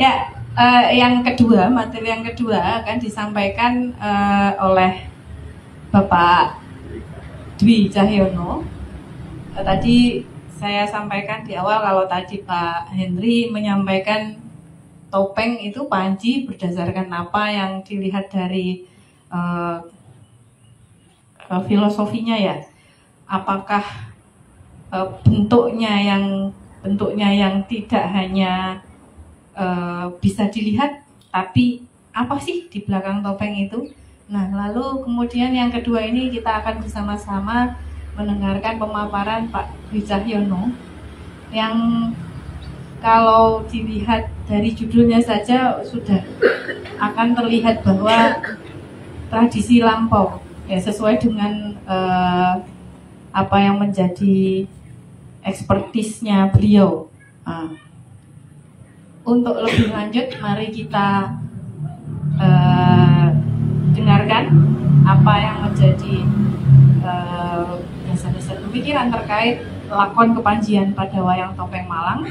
Ya, yang kedua, materi yang kedua akan disampaikan oleh Bapak Dwi Cahyono. Tadi saya sampaikan di awal kalau tadi Pak Henry menyampaikan topeng itu panji berdasarkan apa yang dilihat dari filosofinya ya. Apakah bentuknya yang tidak hanya bisa dilihat, tapi apa sih di belakang topeng itu? Nah, lalu kemudian yang kedua ini kita akan bersama-sama mendengarkan pemaparan Pak Dwi Cahyono yang kalau dilihat dari judulnya saja sudah akan terlihat bahwa tradisi lampau ya, sesuai dengan apa yang menjadi ekspertisnya beliau. Untuk lebih lanjut, mari kita dengarkan apa yang menjadi dasar-dasar pemikiran terkait lakon kepanjian pada wayang topeng Malang,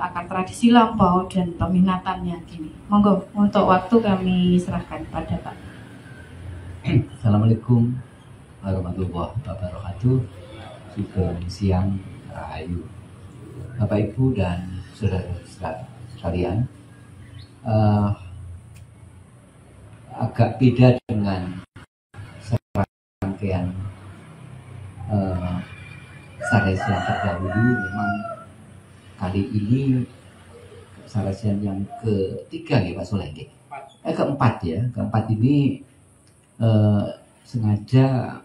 akar tradisi lampau dan peminatannya kini. Monggo, untuk waktu kami serahkan pada Pak. Assalamualaikum warahmatullahi wabarakatuh. Sugeng siang rahayu Bapak Ibu dan saudara-saudara sekalian. Agak beda dengan serangkaian saresian terdahulu. Memang kali ini saresian yang ketiga ya Pak Soleh, keempat ya. Keempat ini sengaja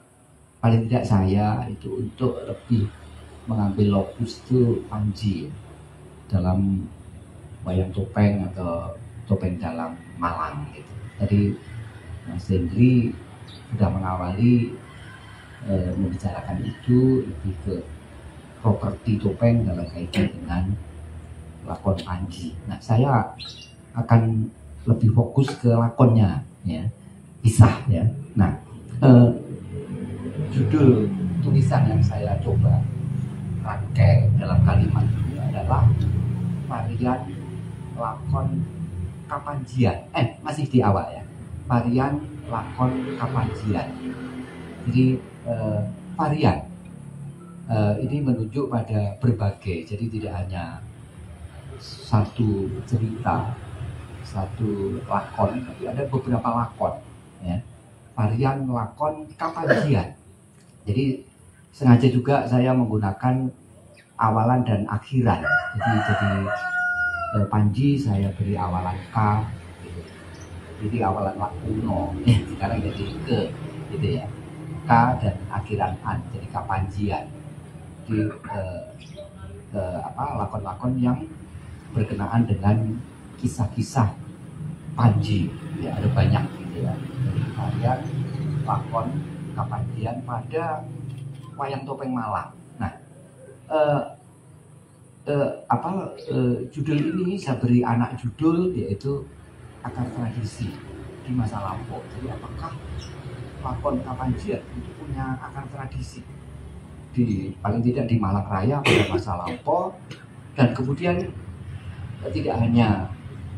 paling tidak saya itu untuk lebih mengambil lokus itu panji ya, dalam wayang topeng atau topeng dalam Malang gitu. Tadi Mas Hendri sudah mengawali membicarakan itu lebih ke properti topeng dalam kaitan dengan lakon panji. Nah, saya akan lebih fokus ke lakonnya ya, kisah ya. Nah, judul tulisan yang saya coba rangkai dalam kalimat ini adalah varian lakon kapanjian. Masih di awal ya. Varian lakon kapanjian. Jadi varian ini menunjuk pada berbagai. Jadi tidak hanya satu cerita, satu lakon, tapi ada beberapa lakon ya. Varian lakon kapanjian. Jadi sengaja juga saya menggunakan awalan dan akhiran. Jadi panji saya beri awalan K gitu. Jadi awalan lakuno sekarang jadi ke gitu ya. K dan akhiran an, jadi kapanjian. Jadi lakon-lakon yang berkenaan dengan kisah-kisah panji ya, ada banyak gitu ya. Jadi varian lakon kapanjian pada wayang topeng Malang. Nah, judul ini saya beri anak judul yaitu akar tradisi di masa lampau. Jadi apakah lakon kapanjian itu punya akar tradisi paling tidak di Malang Raya pada masa lampau, dan kemudian tidak hanya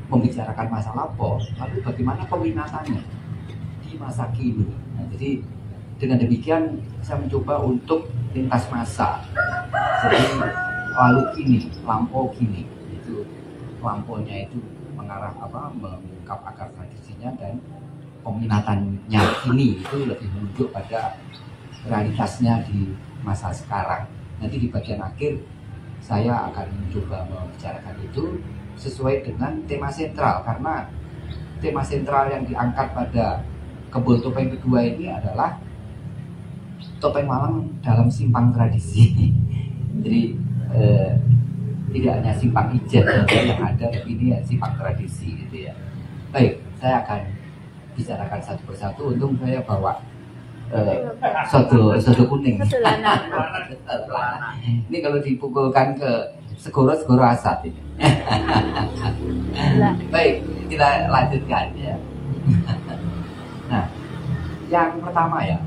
membicarakan masa lampau, lalu bagaimana peminatannya di masa kini. Nah, jadi dengan demikian saya mencoba untuk lintas masa. Jadi lalu kini, lampau kini, itu lampaunya itu mengarah mengungkap akar tradisinya, dan peminatannya kini itu lebih menunjuk pada realitasnya di masa sekarang. Nanti di bagian akhir saya akan mencoba membicarakan itu sesuai dengan tema sentral, karena tema sentral yang diangkat pada Kebul Topeng kedua ini adalah topeng Malang dalam simpang tradisi. Jadi tidak hanya simpang ijen yang ada, tapi ini simpang tradisi gitu ya. Baik, saya akan bicarakan satu persatu. Untung saya bawa sodo kuning. Ini kalau dipukulkan ke segoro asat ini. Baik, kita lanjutkan ya. Nah, yang pertama Pak.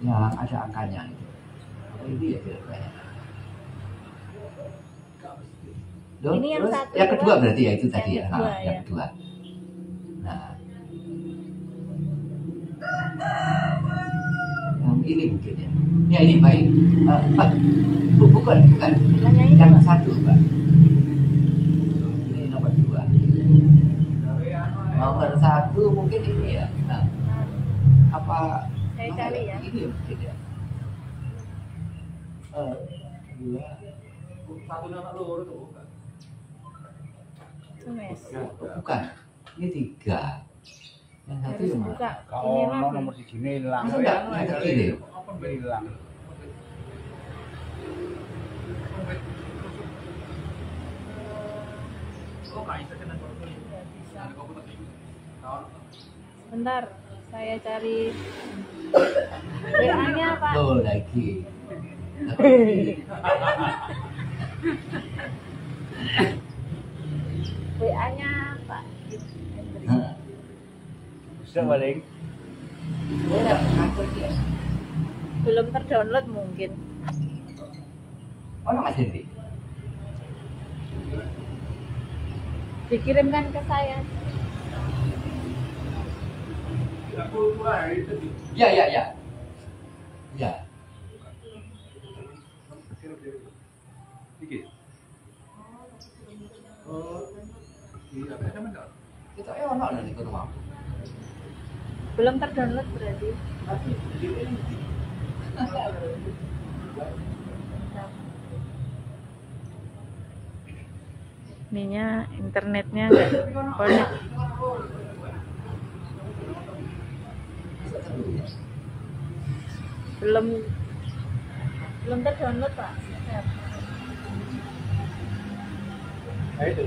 Yang ada angkanya itu. Apa ini ya kira-kira? Loh, Ini yang terus satu, yang kedua Pak. berarti ya itu tadi Yang ya. kedua, Nah, yang ya. kedua. Nah, yang ini mungkin ya. Ya ini baik. Pak, bukan. Bilangnya ini, Yang Pak. satu, Pak. Ini nomor 2. Nomor 1 mungkin ini ya. Nah, apa? Saya mana cari ya. Ini mungkin ya. Dua. Satu anak loro tuh bukan. Itu, Mas. Bukan. Ini 3. Yang satu Harus yang buka. mana? Kau Ini ono lagi. nomor segini hilang. Masa enggak? Yang terkiri. Apa hilang? Oh, kayak itu kan Nggak bisa. Bentar, saya cari WA-nya, Pak. Oh, lagi. WA-nya, Pak. Hah. Bisa paling. Oh, enggak kantor dia. Belum terdownload mungkin. Oh, Mas Henry. Dikirimkan ke saya. Ya. Ya. Iki. Oh, iya, ada mana? Kita ono lho niku rumah. Belum terdownload berarti. Ininya internetnya nggak connect. Belum terdownload, Pak. Nah, itu.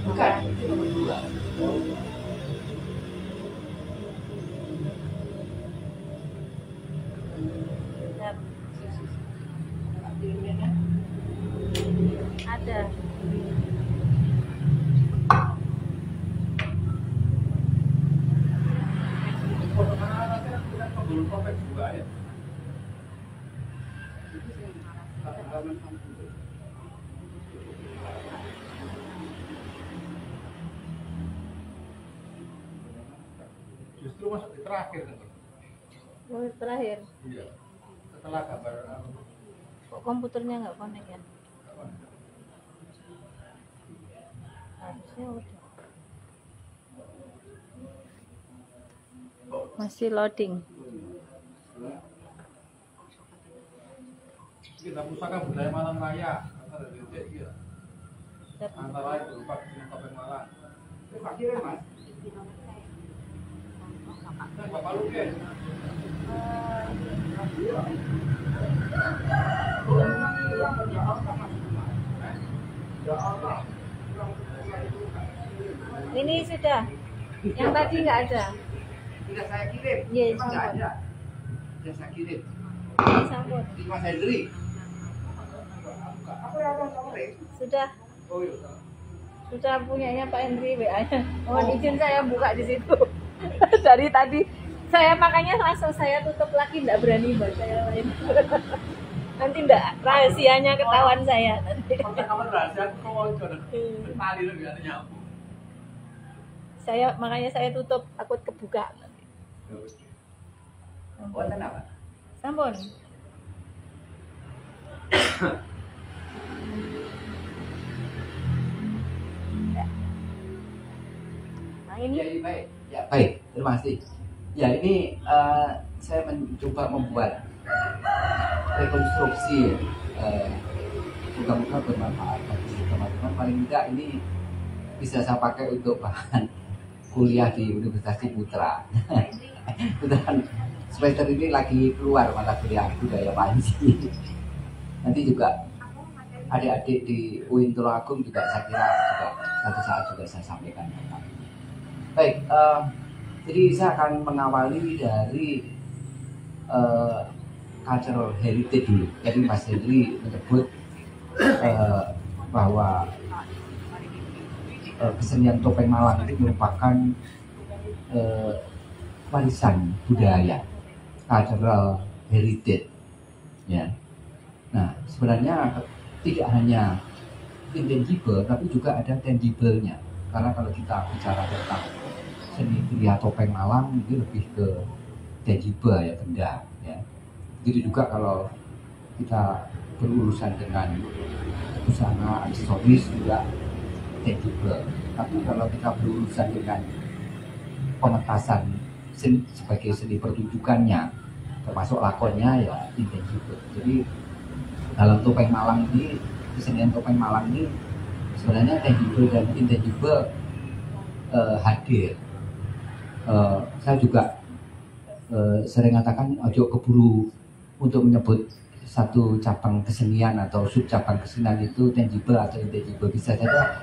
Bukan, itu nomor 2. Bentar. Ada. Belum sampai juga ya. Justru masuk di terakhir kan. Oh, terakhir. Iya. Setelah kabar Kok komputernya nggak connect ya? Harusnya udah. Masih loading. kita pusaka budaya Malang Raya antara dari ya. Antara lain berupa kesenian topeng Malang. Itu Pak Kirim, Mas. Bapak Luke. Ini sudah. Yang tadi nggak ada. Sudah saya kirim. Iya, Memang nggak sampun. ada. Sudah saya kirim. Ini sampun. Di Mas Hendri. Aku yang kirim. Sudah. Oh iya. Sudah punyanya Pak Hendri WA-nya. Mohon izin saya buka di situ. Dari tadi saya makanya langsung saya tutup lagi, nggak berani baca yang lain. Nanti nggak rahasianya ketahuan saya nanti. Kamu rahasia aku kau jodoh. Tali lu biar nyambung. Makanya saya tutup, takut kebuka nanti. Buatan apa? Sampun. Nah ini Ya, baik. Ya, baik. Terima kasih. Ya, ini saya mencoba membuat rekonstruksi. Mudah-mudahan bermanfaat bagi teman-teman. Paling tidak ini bisa saya pakai untuk bahan kuliah di Universitas Ciputra. Kebetulan semester ini lagi keluar mata kuliah budaya Panji. Nanti juga adik-adik di UIN Tulungagung juga saya kira juga satu saat juga saya sampaikan. Baik, jadi saya akan mengawali dari cultural heritage dulu. Jadi Mas Hendri menyebut bahwa kesenian topeng Malang itu merupakan warisan budaya, cultural heritage. Ya. Nah, sebenarnya tidak hanya intangible, tapi juga ada tangible-nya. Karena kalau kita bicara tentang seni kriya topeng Malang ini lebih ke tangible ya, benda ya. Begitu juga kalau kita berurusan dengan busana aksesoris juga tangible. Tapi kalau kita berurusan dengan pementasan sebagai seni pertunjukannya, termasuk lakonnya ya intangible. Jadi dalam topeng Malang ini, kesenian topeng Malang ini sebenarnya tangible dan intangible hadir. Saya juga sering katakan ojo keburu untuk menyebut satu cabang kesenian atau sub cabang kesenian itu tangible atau intangible, bisa saja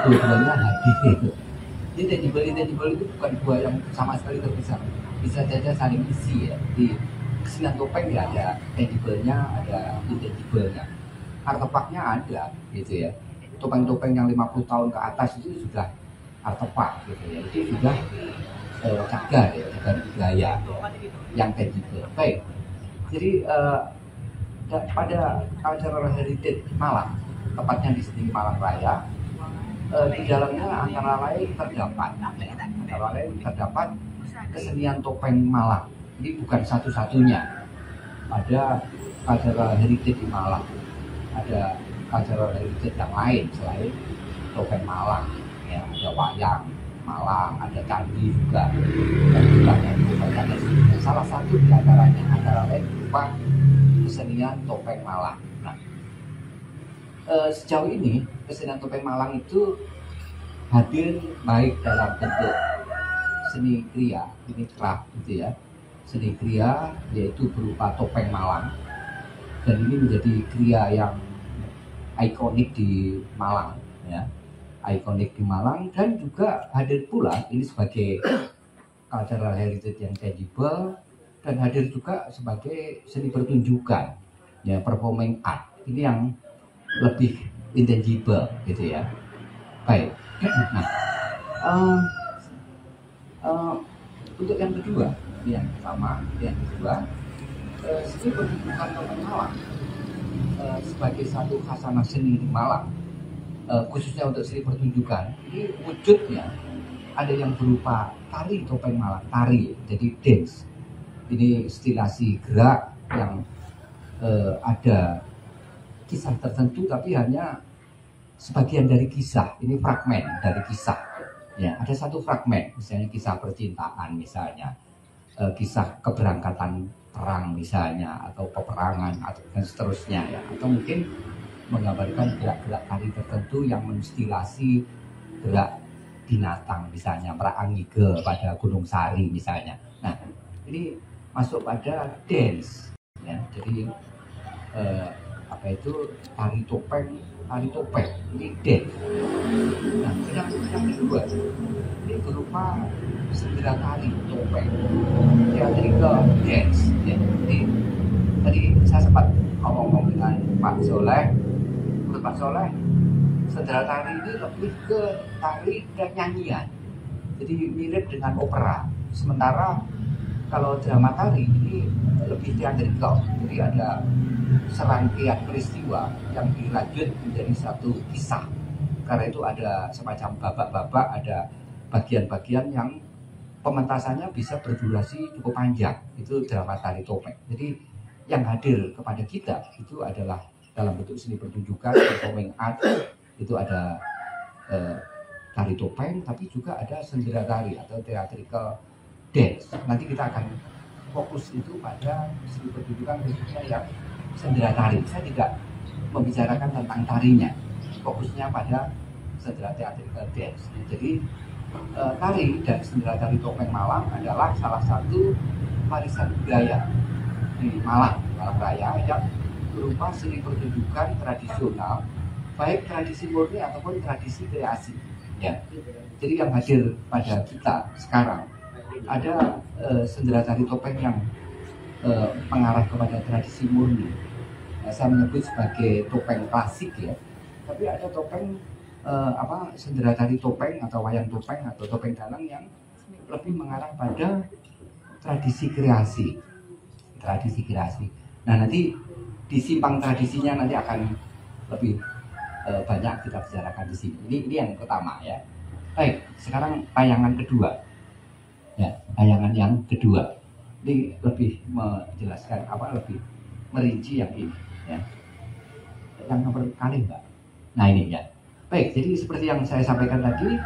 kedua-duanya hadir. Jadi tangible itu bukan dua yang sama sekali terpisah, bisa saja saling isi ya. Di kesenian topeng ya ada tangible-nya, ada intangible-nya. Artefaknya ada gitu ya. Topeng-topeng yang 50 tahun ke atas itu sudah artefak gitu ya. Itu sudah cagar ya, cagar budaya yang tangible. Baik. Jadi pada cultural heritage Malang, tepatnya di sini Malang Raya, di dalamnya antara lain terdapat kesenian topeng Malang. Ini bukan satu-satunya. Ada cultural heritage di Malang, ada cultural heritage yang lain selain topeng Malang. Ya, ada wayang Malang, ada candi juga, dan juga ada salah satu di antaranya antara lain berupa kesenian topeng Malang. Nah, sejauh ini kesenian topeng Malang itu hadir baik dalam bentuk seni kriya, ini craft gitu ya, seni kriya yaitu berupa topeng Malang, dan ini menjadi kriya yang ikonik di Malang, ya, ikonik di Malang, dan juga hadir pula ini sebagai cultural heritage yang tangible, dan hadir juga sebagai seni pertunjukan, ya, performing art. Ini yang lebih intangible gitu ya. Baik. Nah, untuk yang kedua, yang pertama, yang kedua, seni pertunjukan topeng Malang sebagai satu khasanah seni di Malang, khususnya untuk seni pertunjukan, ini wujudnya ada yang berupa tari topeng Malang, tari, jadi dance. Ini stilasi gerak yang ada kisah tertentu, tapi hanya sebagian dari kisah. Ini fragmen dari kisah. Ya, ada satu fragmen, misalnya kisah percintaan, misalnya kisah keberangkatan perang, misalnya, atau peperangan, atau dan seterusnya, ya. Atau mungkin menggambarkan gerak-gerak tari tertentu yang menstilasi gerak binatang, misalnya Meraangige pada Gunung Sari, misalnya. Nah, ini masuk pada dance, ya. Jadi apa itu tari topeng ini dance. Nah, yang kedua ini berupa sendera tari topeng, theatrical dance, ya. Jadi tadi saya sempat ngomong dengan Pak Soleh. Menurut Pak Soleh, sendera tari ini lebih ke tari dan nyanyian, jadi mirip dengan opera. Sementara kalau drama tari ini lebih teatrikal, jadi ada serangkaian peristiwa yang dilanjut menjadi satu kisah. Karena itu ada semacam babak-babak, ada bagian-bagian yang pementasannya bisa berdurasi cukup panjang. Itu drama tari topeng. Jadi yang hadir kepada kita itu adalah dalam bentuk seni pertunjukan, performing art, itu ada tari topeng, tapi juga ada sendera tari atau theatrical dance. Nanti kita akan fokus itu pada seni pertunjukan khususnya yang sendera tari. Saya tidak membicarakan tentang tarinya, fokusnya pada sendera theatrical dance. Jadi tari dan sendera tari topeng Malang adalah salah satu warisan budaya di Malang Raya yang berupa seni pertunjukan tradisional, baik tradisi murni ataupun tradisi kreasi. Ya. Jadi yang hadir pada kita sekarang ada sendera tari topeng yang mengarah kepada tradisi murni. Saya menyebut sebagai topeng klasik, ya. Tapi ada topeng sendera tari topeng atau wayang topeng atau topeng dalang yang lebih mengarah pada tradisi kreasi. Nah, nanti di simpang tradisinya nanti akan lebih banyak kita bicarakan di sini. Ini yang pertama ya. Baik, sekarang tayangan kedua. Ya, tayangan yang kedua. Ini lebih menjelaskan lebih merinci yang ini ya. Yang nomor kali Mbak. Nah ini ya. Baik, jadi seperti yang saya sampaikan tadi,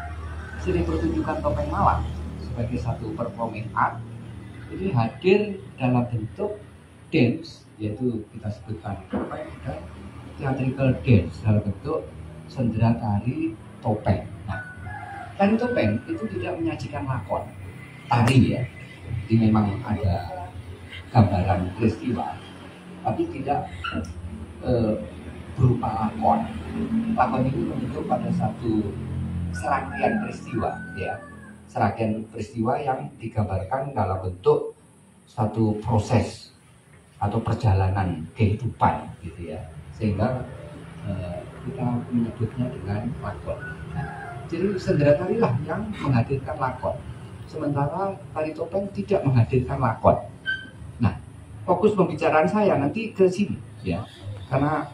seni pertunjukan topeng Malang sebagai satu performing art ini hadir dalam bentuk dance, yaitu kita sebutkan topeng dan theatrical dance dalam bentuk sendera tari topeng. Nah, tari topeng itu tidak menyajikan lakon tari ya, jadi memang ada gambaran peristiwa, tapi tidak berupa lakon. Lakon itu membentuk pada satu serangkaian peristiwa ya, serangkaian peristiwa yang digambarkan dalam bentuk satu proses atau perjalanan kehidupan gitu ya, sehingga kita menyebutnya dengan lakon. Nah, jadi sendera tari lah yang menghadirkan lakon, sementara tari topeng tidak menghadirkan lakon. Nah, fokus pembicaraan saya nanti ke sini ya, karena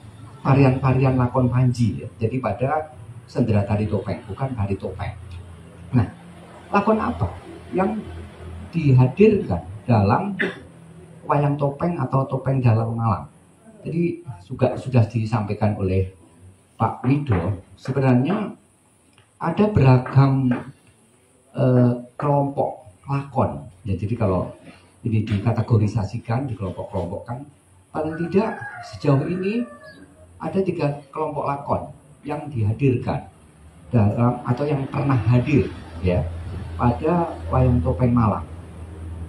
varian-varian lakon Panji ya, jadi pada sendera tari topeng, bukan tari topeng. Nah, lakon apa yang dihadirkan dalam wayang topeng atau topeng Dalang Malang? Jadi juga sudah disampaikan oleh Pak Wido, sebenarnya ada beragam kelompok lakon ya. Jadi kalau ini dikategorisasikan, dikelompok-kelompokkan, paling tidak sejauh ini ada 3 kelompok lakon yang dihadirkan dalam atau yang pernah hadir ya pada wayang topeng Malang.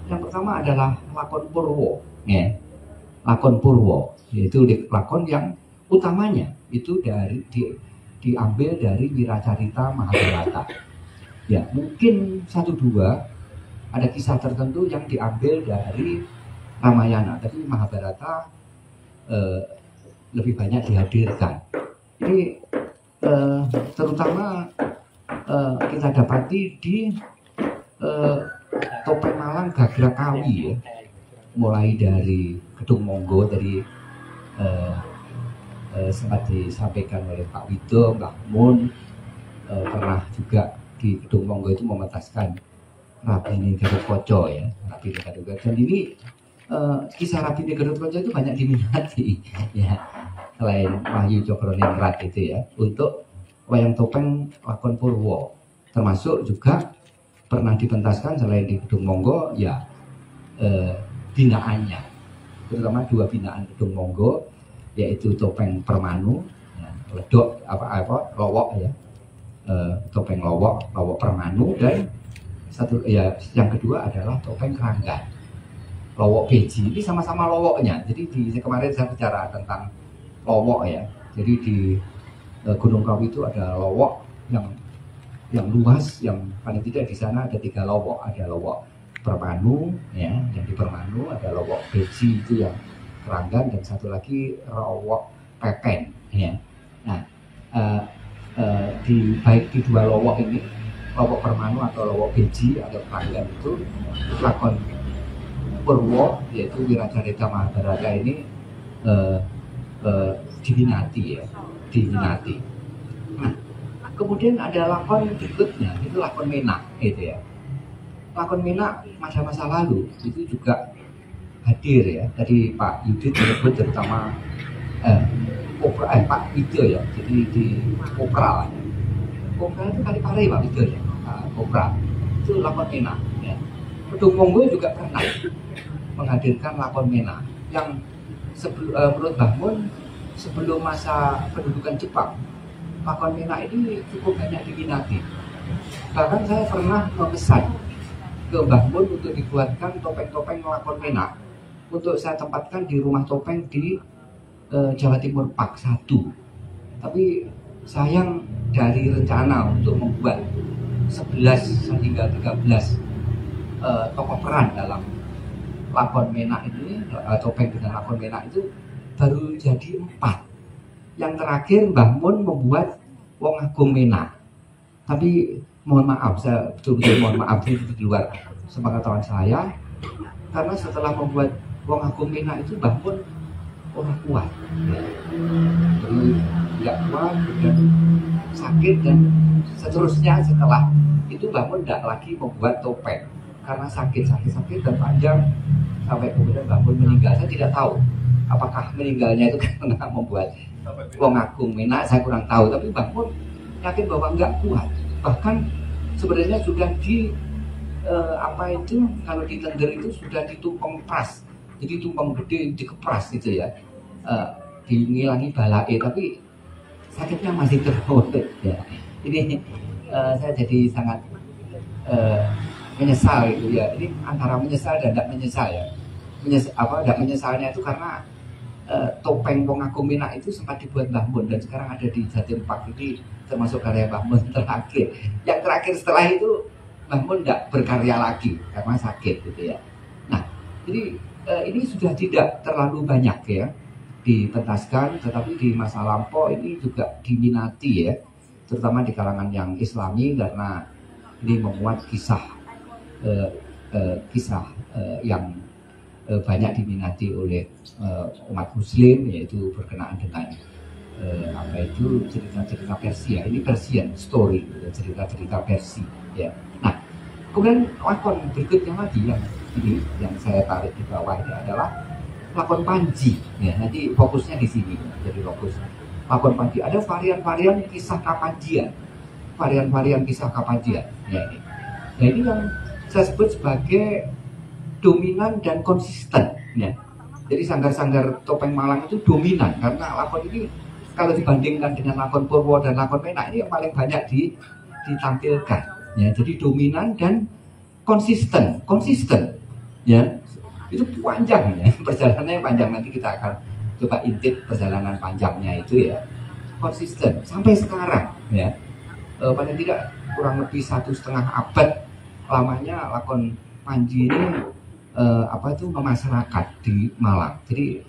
Yang pertama adalah lakon Purwo ya. Lakon Purwo yaitu lakon yang utamanya itu diambil dari Wiracarita Mahabharata. Ya, mungkin 1-2 ada kisah tertentu yang diambil dari Ramayana, tapi Mahabharata lebih banyak dihadirkan. Ini terutama kita dapati di topeng Malang Gagra Kawi ya, mulai dari Gedung Monggo dari sempat disampaikan oleh Pak Wido, Mbah Mun pernah juga di Gedung Monggo itu memetaskan Rabine Gatotkaca ya, Rabine Gatotkaca. Dan ini kisah Rabine Gatotkaca itu banyak diminati ya, selain Wahyu Cokroningrat itu ya, untuk wayang topeng lakon Purwo, termasuk juga pernah dipentaskan selain di Gedung Monggo ya binaannya, terutama 2 binaan Gedung Monggo, yaitu topeng Permanu ya, ledok lowok ya, topeng lowok Permanu, dan satu ya yang kedua adalah topeng Keranggan lowok Beji. Ini sama-sama lowoknya. Jadi kemarin saya bicara tentang lowok ya, jadi di Gunung Kawi itu ada lowok yang luas, yang paling tidak di sana ada 3 lowok, ada lowok Permanu ya, yang di Permanu ada lowok Beji itu yang Keranggan, dan satu lagi lowok Pepen ya. Nah, baik di 2 lowok ini, lowok Permanu atau lowok Beji atau Keranggan, itu lakon Purwo yaitu Wiracarita Mahabharata ini diminati ya, diminati. Nah, kemudian ada lakon berikutnya, itu lakon Menak gitu ya. Lakon Menak masa-masa lalu itu juga hadir ya. Tadi Pak Yudit menyebut terutama Pak Wido ya. Jadi di Kopral ya. Kopral itu Kalipare Pak Wido ya. Kopral itu lakon Menak ya. Gedung Monggo juga pernah menghadirkan lakon Menak yang menurut Mbah Mun sebelum masa pendudukan Jepang, lakon Menak ini cukup banyak diminati. Bahkan saya pernah memesan ke Mbah Mun untuk dibuatkan topeng-topeng lakon Menak untuk saya tempatkan di rumah topeng di Jawa Timur Park 1. Tapi sayang dari rencana untuk membuat 11 hingga 13 tokoh peran dalam lakon Menak ini, topeng dengan lakon Menak itu baru jadi 4. Yang terakhir Mbah Mun membuat Wong Agung Menak. Tapi mohon maaf, saya betul-betul mohon maaf, itu di luar sepengetahuan saya, karena setelah membuat Wong Agung Menak itu Mbah Mun orang kuat. Jadi nggak kuat dan sakit dan seterusnya. Setelah itu Mbah Mun tidak lagi membuat topeng karena sakit dan panjang sampai kemudian Mbah Mun meninggal. Saya tidak tahu apakah meninggalnya itu karena membuat Wong Agung Menak, saya kurang tahu, tapi Mbah Mun yakin bahwa nggak kuat. Bahkan sebenarnya sudah di kalau di tender itu sudah ditumpeng pras, jadi tumpeng gede dikepras gitu ya, dingilangi balae, tapi sakitnya masih terus ya. Ini saya jadi sangat menyesal gitu ya. Ini antara menyesal dan tidak menyesal ya. Tidak menyesalnya itu karena topeng Wong Agung Menak itu sempat dibuat Mbah Mun dan sekarang ada di Jatim Park, ini termasuk karya Mbah Mun terakhir. Yang terakhir setelah itu Mbah Mun tidak berkarya lagi karena sakit gitu ya. Nah, jadi ini sudah tidak terlalu banyak ya dipentaskan, tetapi di masa lampau ini juga diminati ya, terutama di kalangan yang Islami karena ini memuat kisah yang banyak diminati oleh umat Muslim, yaitu berkenaan dengan cerita-cerita Persia. Ini Persian story, cerita-cerita Persia ya. Nah, kemudian lakon berikutnya lagi yang saya tarik di bawah ini adalah lakon Panji ya. Nanti fokusnya di sini, jadi fokus lakon Panji. Ada varian-varian kisah Kapanjian, ya ini. Nah, ini yang saya sebut sebagai dominan dan konsisten ya. Jadi sanggar-sanggar topeng Malang itu dominan karena lakon ini kalau dibandingkan dengan lakon Purwo dan lakon Menak ini yang paling banyak ditampilkan ya. Jadi dominan dan konsisten ya. Itu panjang ya, perjalanannya panjang, nanti kita akan coba intip perjalanan panjangnya itu ya. Konsisten sampai sekarang ya. Paling tidak kurang lebih 1,5 abad lamanya lakon Panji ini memasyarakat di Malang. Jadi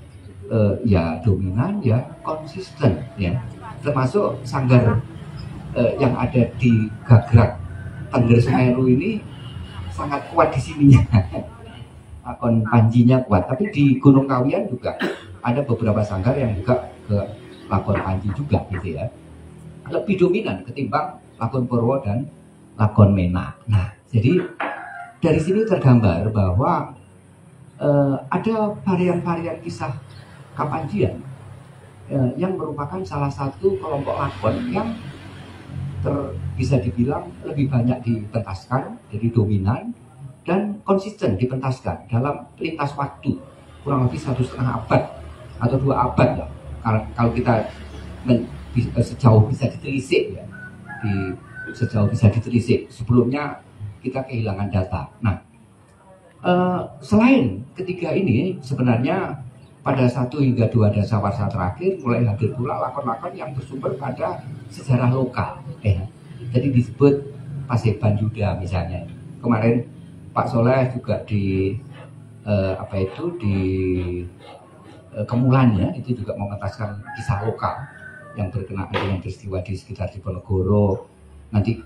ya dominan ya konsisten ya. Termasuk sanggar yang ada di Gagrak Tengger Semeru ini sangat kuat di sininya. Lakon Panjinya kuat, tapi di Gunung Kawian juga ada beberapa sanggar yang juga ke lakon Panji juga gitu ya. Lebih dominan ketimbang lakon Purwo dan lakon Menak. Nah, jadi dari sini tergambar bahwa ada varian-varian kisah Kapanjian yang merupakan salah satu kelompok lakon yang bisa dibilang lebih banyak dipentaskan, jadi dominan dan konsisten dipentaskan dalam lintas waktu kurang lebih 1,5 abad atau 2 abad ya. Kalau kita sejauh bisa ditelisik ya, sejauh bisa ditelisik, sebelumnya kita kehilangan data. Nah, selain ketiga ini sebenarnya pada 1 hingga 2 dasawarsa terakhir mulai hadir pula lakon-lakon yang bersumber pada sejarah lokal. Jadi disebut Paseban Yuda misalnya. Kemarin Pak Soleh juga di Kemulan ya, itu juga mementaskan kisah lokal yang berkenaan dengan peristiwa di sekitar Diponegoro. Nanti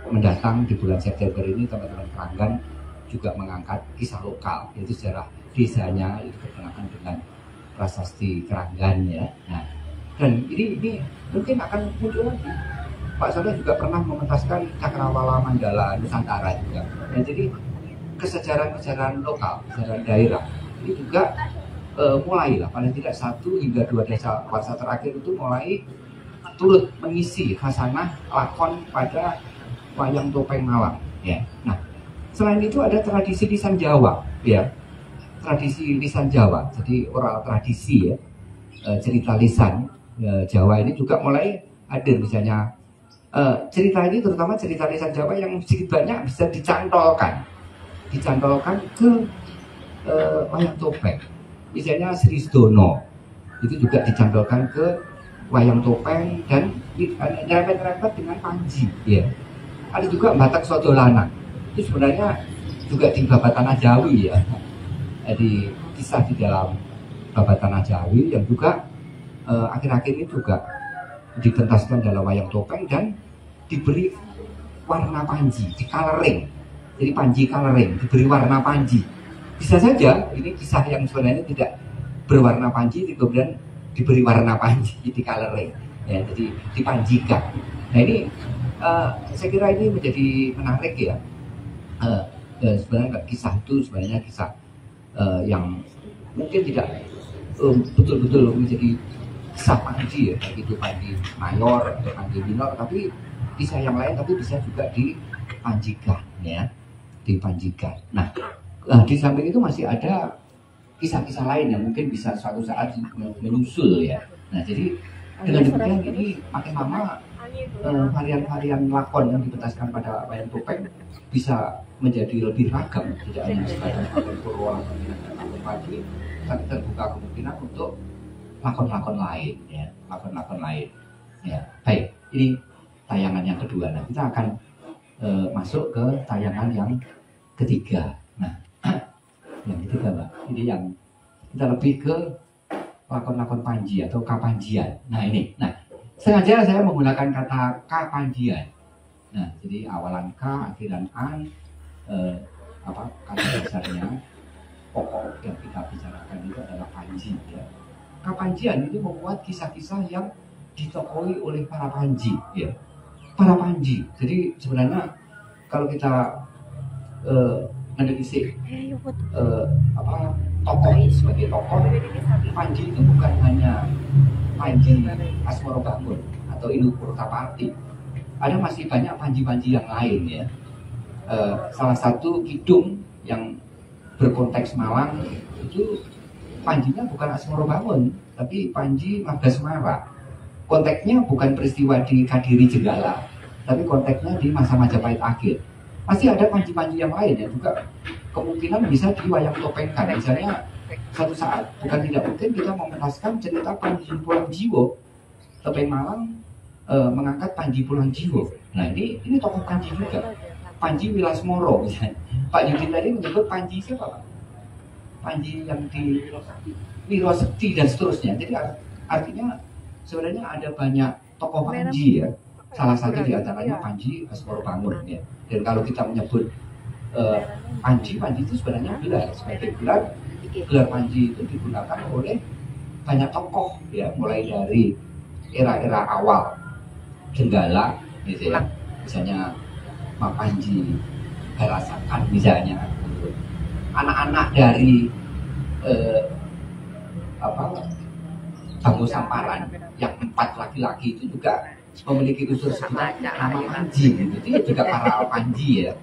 mendatang di bulan September ini teman-teman Keranggan juga mengangkat kisah lokal, yaitu sejarah desanya itu berkenaan dengan prasasti Keranggan ya. Nah, dan ini mungkin akan muncul lagi. Pak Soleh juga pernah mementaskan Cakrawala Mandala Nusantara juga. Nah, jadi kesejarah-kesejarah lokal, kesejarah daerah ini juga mulailah paling tidak 1 hingga 2 dasawarsa terakhir itu mulai turut mengisi khasanah lakon pada wayang topeng Malang ya. Nah, selain itu ada tradisi lisan Jawa ya. Tradisi lisan Jawa, jadi oral tradisi ya. Cerita lisan Jawa ini juga mulai hadir, misalnya cerita ini terutama cerita lisan Jawa yang sedikit banyak bisa dicantolkan ke wayang topeng. Misalnya Sri Sedono itu juga dicantolkan ke wayang topeng dan nyerempet-nyerempet dengan Panji ya. Ada juga Batak Sodolanang, itu sebenarnya juga di Babat Tanah Jawi ya. Jadi kisah di dalam Babat Tanah Jawi yang juga akhir-akhir ini juga dipentaskan dalam wayang topeng dan diberi warna Panji, di coloring. Jadi Panji coloring, diberi warna Panji. Bisa saja ini kisah yang sebenarnya tidak berwarna Panji, kemudian diberi warna Panji di coloring. ya, jadi dipanjikan. Nah ini saya kira ini menjadi menarik ya. Sebenarnya kisah itu sebenarnya kisah yang mungkin tidak betul-betul menjadi kisah Panji ya, baik itu Panji mayor atau Panji minor, tapi kisah yang lain tapi bisa juga dipanjikan ya, dipanjikan. Nah di samping itu masih ada kisah-kisah lain yang mungkin bisa suatu saat menyusul ya. Nah jadi dengan demikian ini makin lama varian-varian lakon yang dipentaskan pada wayang topeng bisa menjadi lebih ragam, tidak hanya sebatas lakon Purwo atau lakon Panji, tapi terbuka kemungkinan untuk lakon-lakon lain ya, lakon-lakon lain ya. Baik, ini tayangan yang kedua. Nah kita akan masuk ke tayangan yang ketiga. Nah yang ketiga Mbak, ini yang kita lebih ke lakon-lakon Panji atau kapanjian. Nah ini, nah sengaja saya menggunakan kata kapanjian. Nah jadi awalan K, akhiran an, kata dasarnya pokok yang kita bicarakan itu adalah Panji ya. Kapanjian itu membuat kisah-kisah yang ditokohi oleh para Panji ya, para Panji. Jadi sebenarnya kalau kita menelisik tokoh sebagai tokoh, Panji itu bukan hanya Panji Asmoro Bangun atau Inu Purtapati. Ada masih banyak Panji-Panji yang lain ya. Salah satu kidung yang berkonteks Malang itu Panjinya bukan Asmoro Bangun, tapi Panji Margasmara. Konteksnya bukan peristiwa di Kadiri Jenggala, tapi konteksnya di masa Majapahit akhir. Masih ada Panji-Panji yang lain yang juga kemungkinan bisa diwayang topengkan. Misalnya suatu saat, bukan tidak mungkin kita mementaskan cerita Panji Pulang Jiwo. Topeng Malang mengangkat Panji Pulang Jiwo. Nah ini tokoh Panji juga. Panji Wilasmoro misalnya. Pak Yudin tadi menyebut Panji siapa Pak? Panji yang di Wirosekti dan seterusnya. Jadi artinya sebenarnya ada banyak tokoh Panji ya. Salah satu di antaranya Panji Asmoro Bangun ya. Dan kalau kita menyebut Panji itu sebenarnya gelar. Sebagai gelar Panji itu digunakan oleh banyak tokoh ya, mulai dari era-era awal Jenggala gitu ya. Misalnya Mak Panji Harasakan misalnya, anak-anak dari Bango Samparan yang 4 laki-laki itu juga memiliki unsur sebutan nama Panji gitu. Itu juga para Panji ya.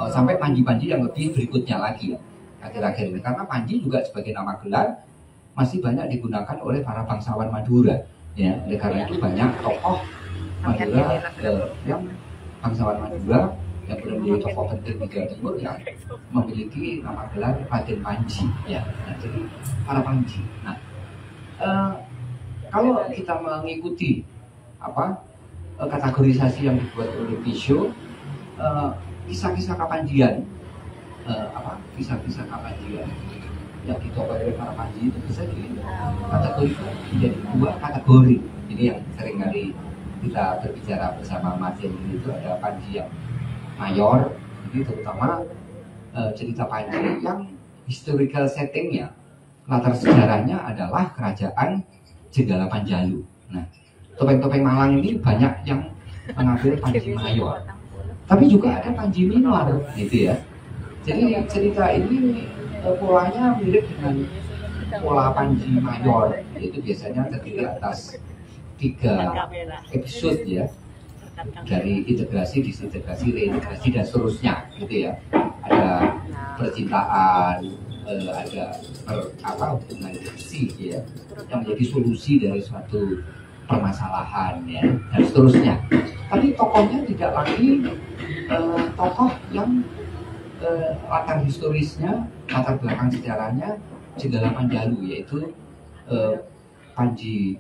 Sampai Panji-Panji yang lebih berikutnya lagi ya, akhir-akhir ini. Karena Panji juga sebagai nama gelar masih banyak digunakan oleh para bangsawan Madura ya. Oleh karena itu banyak tokoh Madura yang bangsawan Madura yang menjadi tokoh penting di Jawa Timur yang memiliki nama gelar Raden Panji ya. Nah, jadi para Panji. Nah, kalau kita mengikuti kategorisasi yang dibuat oleh Pisho, kisah-kisah Kapanjian, kisah-kisah Kapanjian yang ditokohi oleh para Panji itu bisa dikategorikan menjadi 2 kategori. Ini yang sering kali kita berbicara bersama Mas Henry, itu ada Panji yang mayor, ini terutama cerita Panji yang historical settingnya, latar sejarahnya adalah kerajaan Jenggala Panjalu. Nah, topeng-topeng Malang ini banyak yang mengambil Panji mayor, tapi juga ada Panji minor, gitu ya. Jadi cerita ini polanya mirip dengan pola Panji mayor, yaitu biasanya terdiri atas 3 episode ya, dari integrasi, disintegrasi, reintegrasi dan seterusnya, gitu ya. Ada percintaan, ada hubungan kasih ya, yang menjadi solusi dari suatu permasalahan ya, dan seterusnya. Tapi tokohnya tidak lagi tokoh yang latar historisnya, latar belakang sejarahnya Jenggala Panjalu, yaitu Panji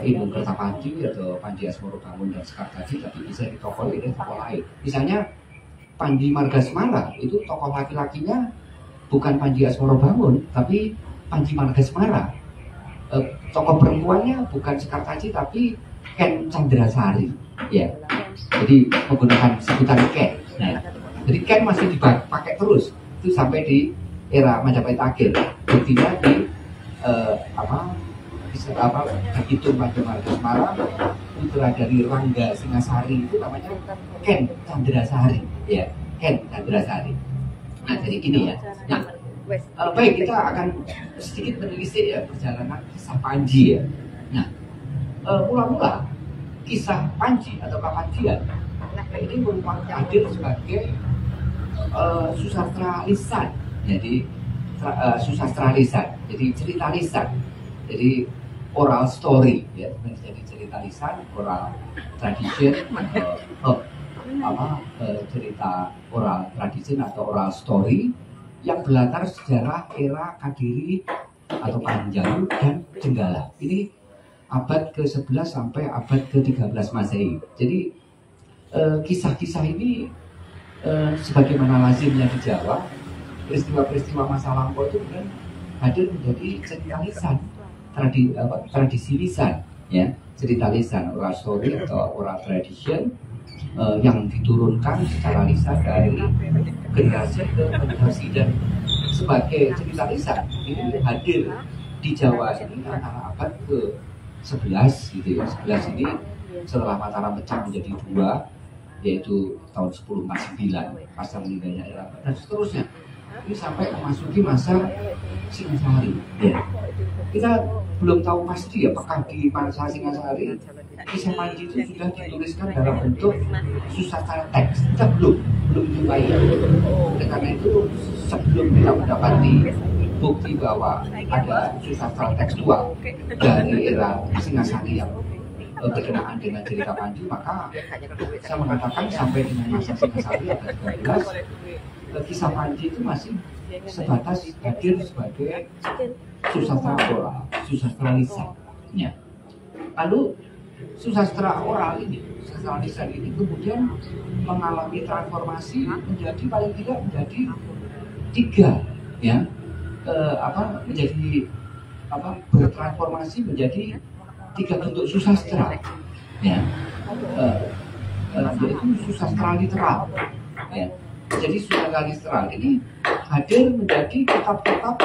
Inu Kertapati atau Panji Asmoro Bangun dan Sekar tadi, tapi bisa ditokohi oleh tokoh lain. Misalnya Panji Margasmara itu tokoh laki-lakinya bukan Panji Asmoro Bangun, tapi Panji Margasmara. Tokoh perempuannya bukan Sekar Taji, tapi Ken Chandrasari. Ya, jadi menggunakan sebutan Ken. Nah, jadi Ken masih dipakai terus itu sampai di era Majapahit akhir. Buktinya di bisa apa berhitung pada marga Semarang, putra dari Rangga Singasari itu namanya Ken Chandrasari, ya Ken Chandrasari. Nah jadi gini ya. Nah baik, kita akan sedikit menelisik ya perjalanan kisah Panji ya. Nah mula-mula kisah Panji atau Kapanjian ini merupakan hadir sebagai susastra lisan, jadi susastra lisan, jadi cerita lisan, jadi oral story ya, jadi cerita lisan, oral tradition, cerita oral tradition atau oral story yang berlatar sejarah era Kadiri atau Panjalu dan Jenggala. Ini abad ke-11 sampai abad ke-13 Masehi. Jadi kisah-kisah ini sebagaimana lazimnya di Jawa, peristiwa-peristiwa masa lampau itu kemudian hadir menjadi cerita lisan, tradisi lisan, ya, cerita lisan, oral story atau oral tradition yang diturunkan secara lisan dari generasi ke generasi. Dan sebagai cerita lisan ini hadir di Jawa ini antara abad ke-11 gitu ya. 11 ini setelah Mataram pecah menjadi dua, yaitu tahun 1049 pasca meninggalnya Era dan seterusnya. Ini sampai memasuki masa Singasari. Ya. Kita belum tahu pasti apakah di masa Singasari kisah Panji itu sudah dituliskan dalam bentuk susastra teks. Kita belum jumpai. Karena itu sebelum kita mendapati bukti bahwa ada susastra tekstual dari era Singasari yang berkenaan dengan cerita Panji, maka saya mengatakan sampai dengan masa Singasari abad ke-12 kisah Panji itu masih sebatas hadir sebagai susastra oral, susastra lisan. Ya. Lalu susastra oral ini, susastra lisan ini kemudian mengalami transformasi menjadi paling tidak menjadi tiga, ya, bertransformasi menjadi tiga bentuk susastra, ya, yaitu susastra literal, ya. Jadi susastra literal ini hadir menjadi kitab-kitab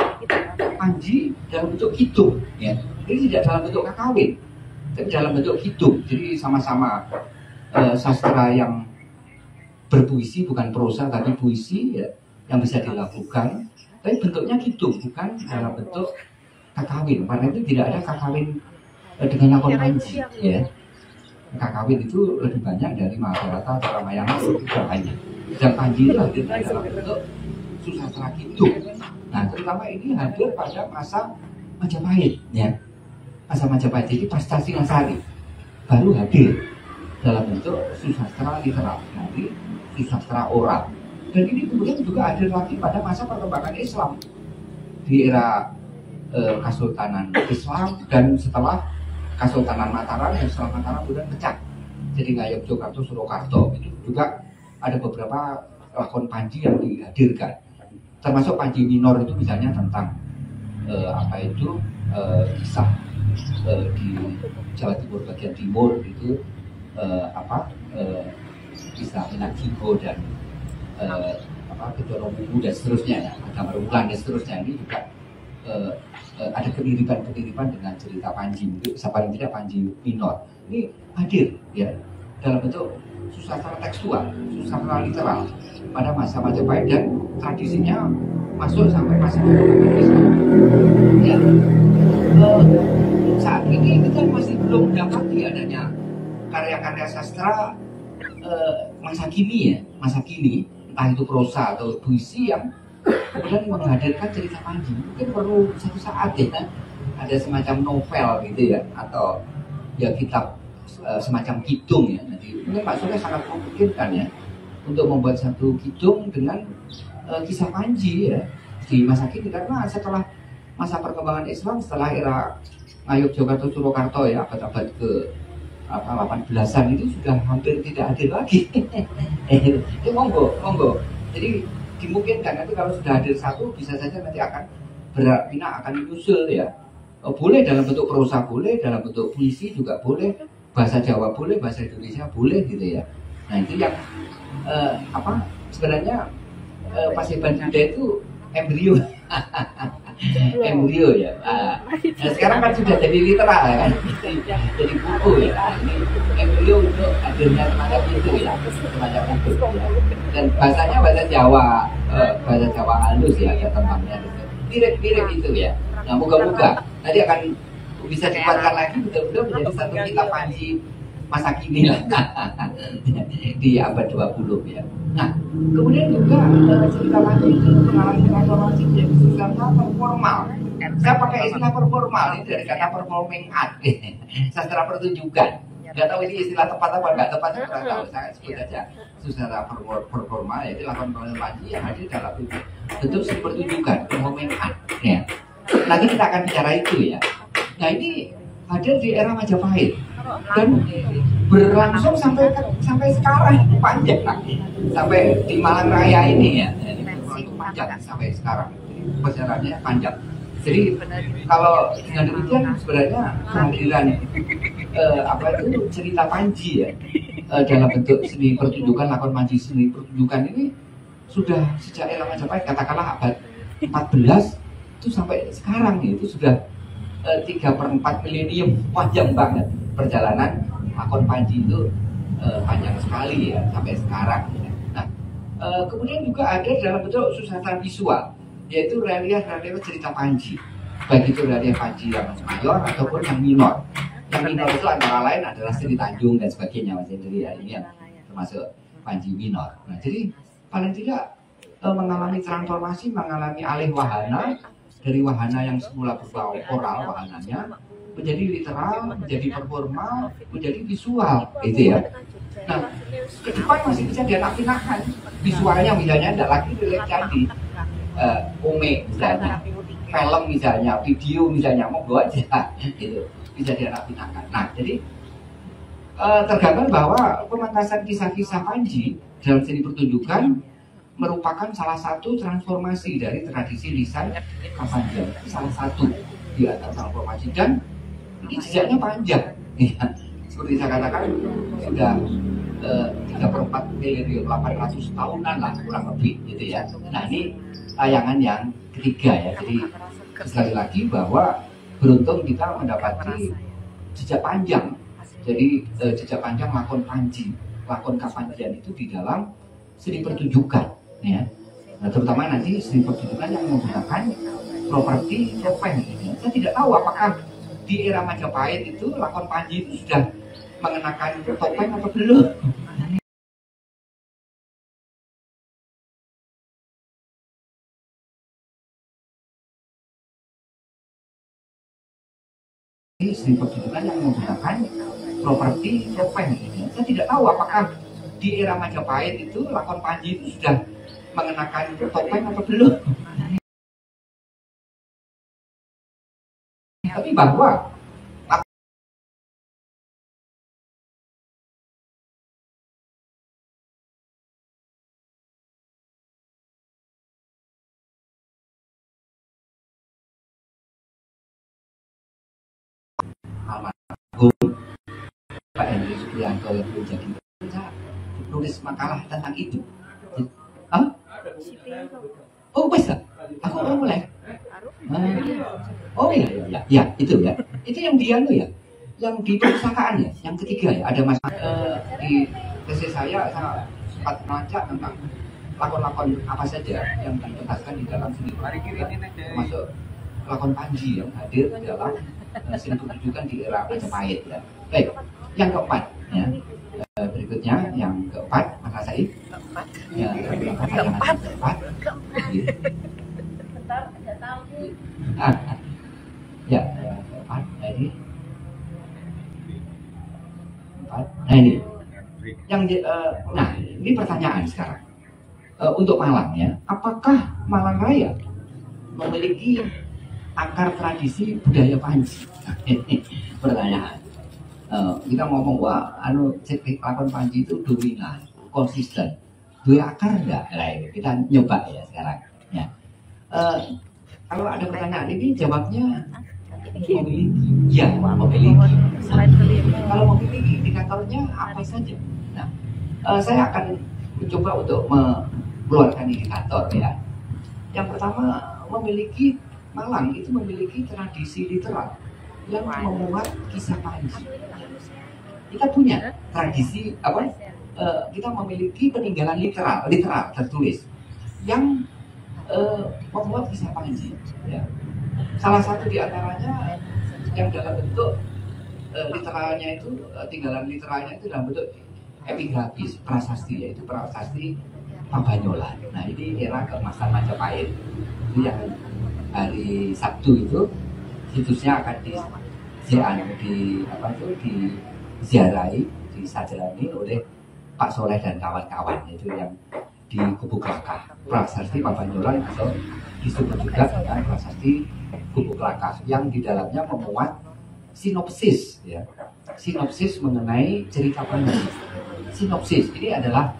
Panji dalam bentuk kidung, ya. Ini tidak dalam bentuk kakawin, tapi dalam bentuk kidung. Jadi sama-sama sastra yang berpuisi, bukan prosa tapi puisi, ya, yang bisa dilakukan, tapi bentuknya kidung, bukan dalam bentuk kakawin. Karena itu tidak ada kakawin dengan lakon Panji, ya. Kakawin itu lebih banyak dari Mahabharata atau Ramayana, itu banyak. Dan Panji itu hadir dalam bentuk susastra kidung. Nah, terutama ini hadir pada masa Majapahit, ya. Masa Majapahit, jadi pasca Singasari baru hadir dalam bentuk susastra literal, nanti susastra oral. Dan ini kemudian juga hadir lagi pada masa perkembangan Islam di era Kesultanan Islam dan setelah Kesultanan Mataram, dan setelah Mataram kemudian pecah jadi Ngayogyakarta, Surakarta. Itu juga ada beberapa lakon Panji yang dihadirkan, termasuk Panji minor itu misalnya tentang kisah di Jawa Timur bagian timur itu kisah Minak Jinggo dan Kedorowuwu dan seterusnya, ya, Agama Wulan dan seterusnya. Ini juga ada kemiripan-kemiripan dengan cerita Panji, paling tidak Panji minor. Ini hadir, ya, dalam bentuk susastra tekstual, susastra literal pada masa Majapahit, dan tradisinya masuk sampai masa Islam. Ya. Saat ini kita masih belum mendapati adanya karya-karya sastra masa kini, ya, masa kini, entah itu prosa atau puisi yang kemudian menghadirkan cerita Panji. Mungkin perlu satu saat, ya, ada semacam novel gitu, ya, atau ya kitab semacam kidung, ya. Nanti mungkin Pak Surya sangat memungkinkan, ya, untuk membuat satu kidung dengan kisah Panji, ya, di masa kini, karena setelah masa perkembangan Islam, setelah era Ngayogyakarta, Surakarta, ya, abad-abad ke 18-an itu sudah hampir tidak hadir lagi. Itu monggo. Jadi dimungkinkan nanti kalau sudah hadir satu, bisa saja nanti akan berpindah, akan menyusul, ya. Boleh dalam bentuk prosa, boleh dalam bentuk puisi juga boleh, bahasa Jawa boleh, bahasa Indonesia boleh, gitu, ya. Nah itu yang sebenarnya Paseban Buddha itu embrio embrio ya. Nah, sekarang kan sudah jadi literal ya kan, jadi buku ya. Ini embrio untuk hadirnya semacam itu ya, semacam itu. Ya. Dan bahasanya bahasa Jawa halus ya, ada tembangnya gitu. Mirip-mirip itu ya. Nah, moga-moga nanti akan bisa dikuatkan lagi betul-betul menjadi satu kitab Panji masa kini lah di abad 20 ya. Nah, kemudian juga cerita Panji itu mengalami transformasi menjadi sistemnya performal. Saya pakai istilah performal itu dari kata performing art, sastra pertunjukan. Nggak tahu ini istilah tepat apa nggak tepat, kurang tahu. Saya sebut aja sastra performal, yaitu lakukan Panji yang hadir dalam bentuk pertunjukan, performing art. Ya. Nanti kita akan bicara itu ya. Nah, ini hadir di era Majapahit dan berlangsung sampai sekarang, panjang sampai di Malang Raya ini ya. Ini panjang sampai sekarang, perjalanannya panjang. Jadi kalau dengan demikian sebenarnya kehadiran itu cerita Panji ya dalam bentuk seni pertunjukan, lakon Panji seni pertunjukan ini sudah sejak era Majapahit, katakanlah abad 14 itu sampai sekarang ya, itu sudah 3/4 milenium, panjang banget perjalanan lakon Panji itu, panjang sekali ya sampai sekarang. Nah, kemudian juga ada dalam bentuk susunan visual, yaitu relief cerita Panji, baik itu relief Panji yang mayor ataupun yang minor. Yang minor itu antara lain adalah Sri Tanjung dan sebagainya, Mas Hendri ya, ini yang termasuk Panji minor. Nah, jadi paling tidak mengalami transformasi, mengalami alih wahana dari wahana yang semula berupa oral wahananya menjadi literal, menjadi performa, menjadi visual, gitu ya. Nah, ke depan masih bisa dianak-pinakkan visualnya, misalnya tidak lagi relate jadi komik misalnya, film misalnya, video misalnya, mau bawa aja, gitu, bisa dianak-pinakkan. Nah, jadi tergambar bahwa pementasan kisah-kisah Panji dalam seni pertunjukan merupakan salah satu transformasi dari tradisi lisan Kapanjan. Salah satu di antara transformasi, dan ini jejaknya panjang. Ya, seperti saya katakan sudah 3/4 milenium, 800 tahunan lah kurang lebih gitu ya. Nah, ini tayangan yang ketiga ya. Jadi sekali lagi bahwa beruntung kita mendapati jejak panjang. Jadi jejak panjang lakon Panji, lakon Kapanjan itu di dalam seni pertunjukan. Ya, nah, terutama nanti seni pertunjukan yang menggunakan properti topeng. Ya. Saya tidak tahu apakah di era Majapahit itu lakon Panji itu sudah mengenakan topeng atau belum. Seni pertunjukan yang menggunakan properti topeng. Ya. Saya tidak tahu apakah di era Majapahit itu lakon Panji itu sudah mengenakan topeng atau belum. Tapi bahwa almarhum Pak Hendri Supriyanto yang menjadi penulis makalah tentang itu. Hah? Oh, bisa. Aku mau mulai. Oh iya, itu ya. Itu yang dia tuh ya, yang di perpustakaan ya, yang ketiga ya. Ada mas di tesis saya sempat melacak tentang lakon-lakon apa saja yang dipentaskan di dalam seni pertunjukan, termasuk lakon Panji yang hadir dalam seni pertunjukan di era Majapahit ya. Baik, yang keempat ya. Berikutnya yang keempat, Mas Said. Ya, keempat. Ya, keempat. Ini. Empat. Nah ini. Yang nah, ini pertanyaan sekarang. Untuk Malang ya, apakah Malang Raya memiliki akar tradisi budaya Panji? Pertanyaan. Kita ngomong wah lakon Panji itu dominan, konsisten, dua akar enggak? Nah, kita nyoba ya sekarang ya. Kalau ada pertanyaan ini jawabnya memiliki, ya memiliki. Kalau memiliki indikatornya apa saja? Nah, saya akan mencoba untuk mengeluarkan indikator ya. Yang pertama, memiliki Malang itu memiliki tradisi literal yang memuat kisah Panji. Kita punya tradisi apa? Kita memiliki peninggalan literal tertulis yang memuat kisah Panji. Ya. Salah satu di antaranya yang dalam bentuk literalnya itu, tinggalan literalnya itu dalam bentuk epigrafis prasasti, yaitu prasasti Pabanyolan. Nah ini era keemasan Majapahit. Itu yang hari Sabtu itu situsnya akan diziarahi, disajarahi oleh Pak Soleh dan kawan-kawan, itu yang di Gubuk Lakah, prasasti Pabanyolan, atau disebut juga dengan prasasti Gubuk Lakah, yang di dalamnya memuat sinopsis, ya, sinopsis mengenai cerita Panji. Sinopsis ini adalah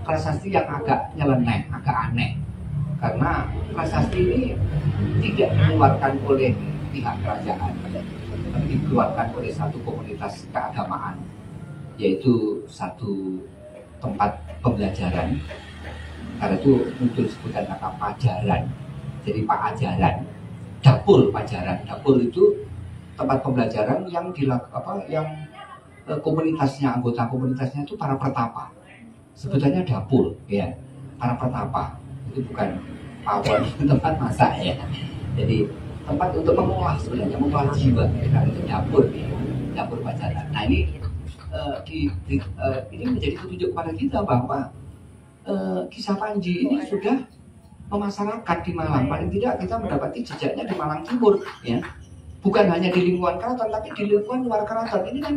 prasasti yang agak nyeleneh, agak aneh, karena prasasti ini tidak dikeluarkan oleh pihak kerajaan, tapi dikeluarkan oleh satu komunitas keagamaan, yaitu satu tempat pembelajaran. Karena itu muncul sebutan kata pajaran, jadi Pak Ajaran, dapur pajaran. Dapur itu tempat pembelajaran yang komunitasnya, anggota komunitasnya itu para pertapa. Sebutannya dapur, ya, para pertapa. Itu bukan pawon, tempat masak, ya. Jadi tempat untuk mengolah, sebenarnya mengolah jiwa, ya. Itu dapur, ya. Dapur pajaran. Nah ini ini menjadi petunjuk kepada kita bahwa kisah Panji ini sudah memasyarakat di Malang. Paling tidak kita mendapati jejaknya di Malang Timur, ya. Bukan hanya di lingkungan keraton, tapi di lingkungan luar keraton. Ini kan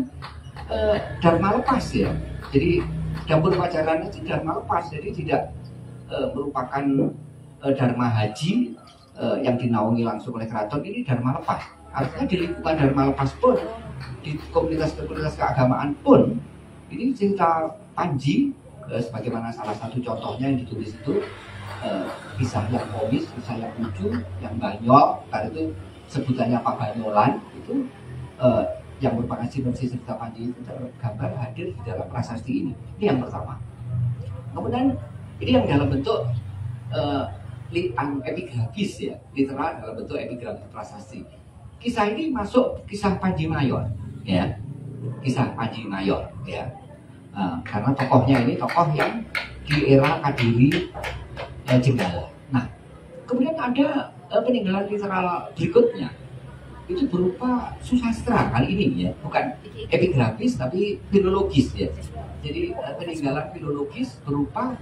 dharma lepas, ya. Jadi dapur pajaran itu dharma lepas, jadi tidak merupakan dharma haji yang dinaungi langsung oleh keraton. Ini dharma lepas. Artinya di lingkungan dharma lepas pun, di komunitas-komunitas keagamaan pun, ini cerita Panji, sebagaimana salah satu contohnya yang ditulis itu, kisah yang komis, kisah yang lucu, yang banyol, karena itu sebutannya Pabanyolan, itu yang merupakan sinopsis cerita Panji itu tergambar hadir di dalam prasasti ini. Ini yang pertama. Kemudian ini yang dalam bentuk epigrafis, ya, literal dalam bentuk epigrafis prasasti. Kisah ini masuk kisah Panji Mayor, ya, kisah Panji Mayor, ya. Karena tokohnya ini tokoh yang di era Kadiri Jenggala. Nah, kemudian ada peninggalan literal berikutnya, itu berupa susastra kali ini, ya, bukan epigrafis tapi filologis, ya. Jadi peninggalan filologis berupa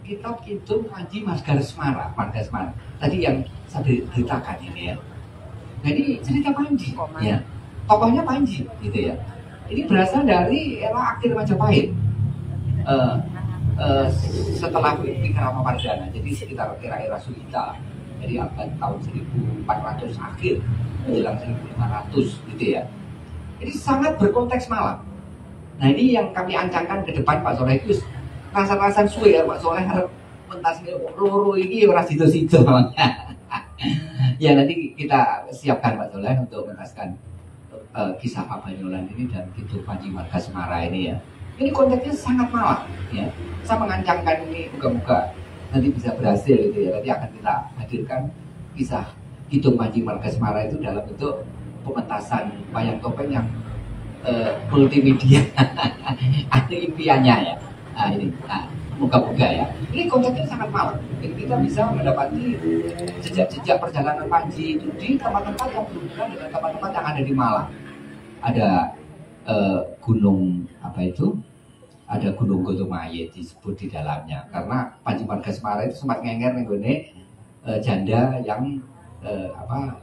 kitab Kidung Panji Margasmara. Tadi yang saya beritakan ini, ya. Nah ini cerita Panji, ya. Tokohnya Panji, gitu, ya. Ini berasal dari era akhir Majapahit, setelah Wikramapardana, jadi sekitar era Suhita, jadi abad tahun 1400 akhir menjelang 1500, gitu, ya. Ini sangat berkonteks Malang. Nah ini yang kami ancangkan ke depan, Pak Soleh, itu rasa-rasa suwe, ya, Pak Soleh harap mentas loro ini orang situ-situ. Ya nanti kita siapkan Pak Soleh untuk mentaskan kisah Pabanyolan ini dan Kidung Panji Margasmara ini, ya. Ini konteksnya sangat Malang, ya. Saya mengancangkan ini moga-moga nanti bisa berhasil, gitu, ya. Nanti akan kita hadirkan kisah Kidung Panji Margasmara itu dalam bentuk pementasan wayang topeng yang multimedia. Ada impiannya, ya. Nah ini, moga-moga, ya. Ini konteksnya sangat Malang. Jadi kita bisa mendapati jejak-jejak perjalanan Panji itu di tempat-tempat yang berhubungan dengan tempat-tempat yang ada di Malang. Ada gunung apa itu? Ada Gunung Gotomayit disebut di dalamnya. Karena Panji Margasmara itu sempat ngenger nih janda yang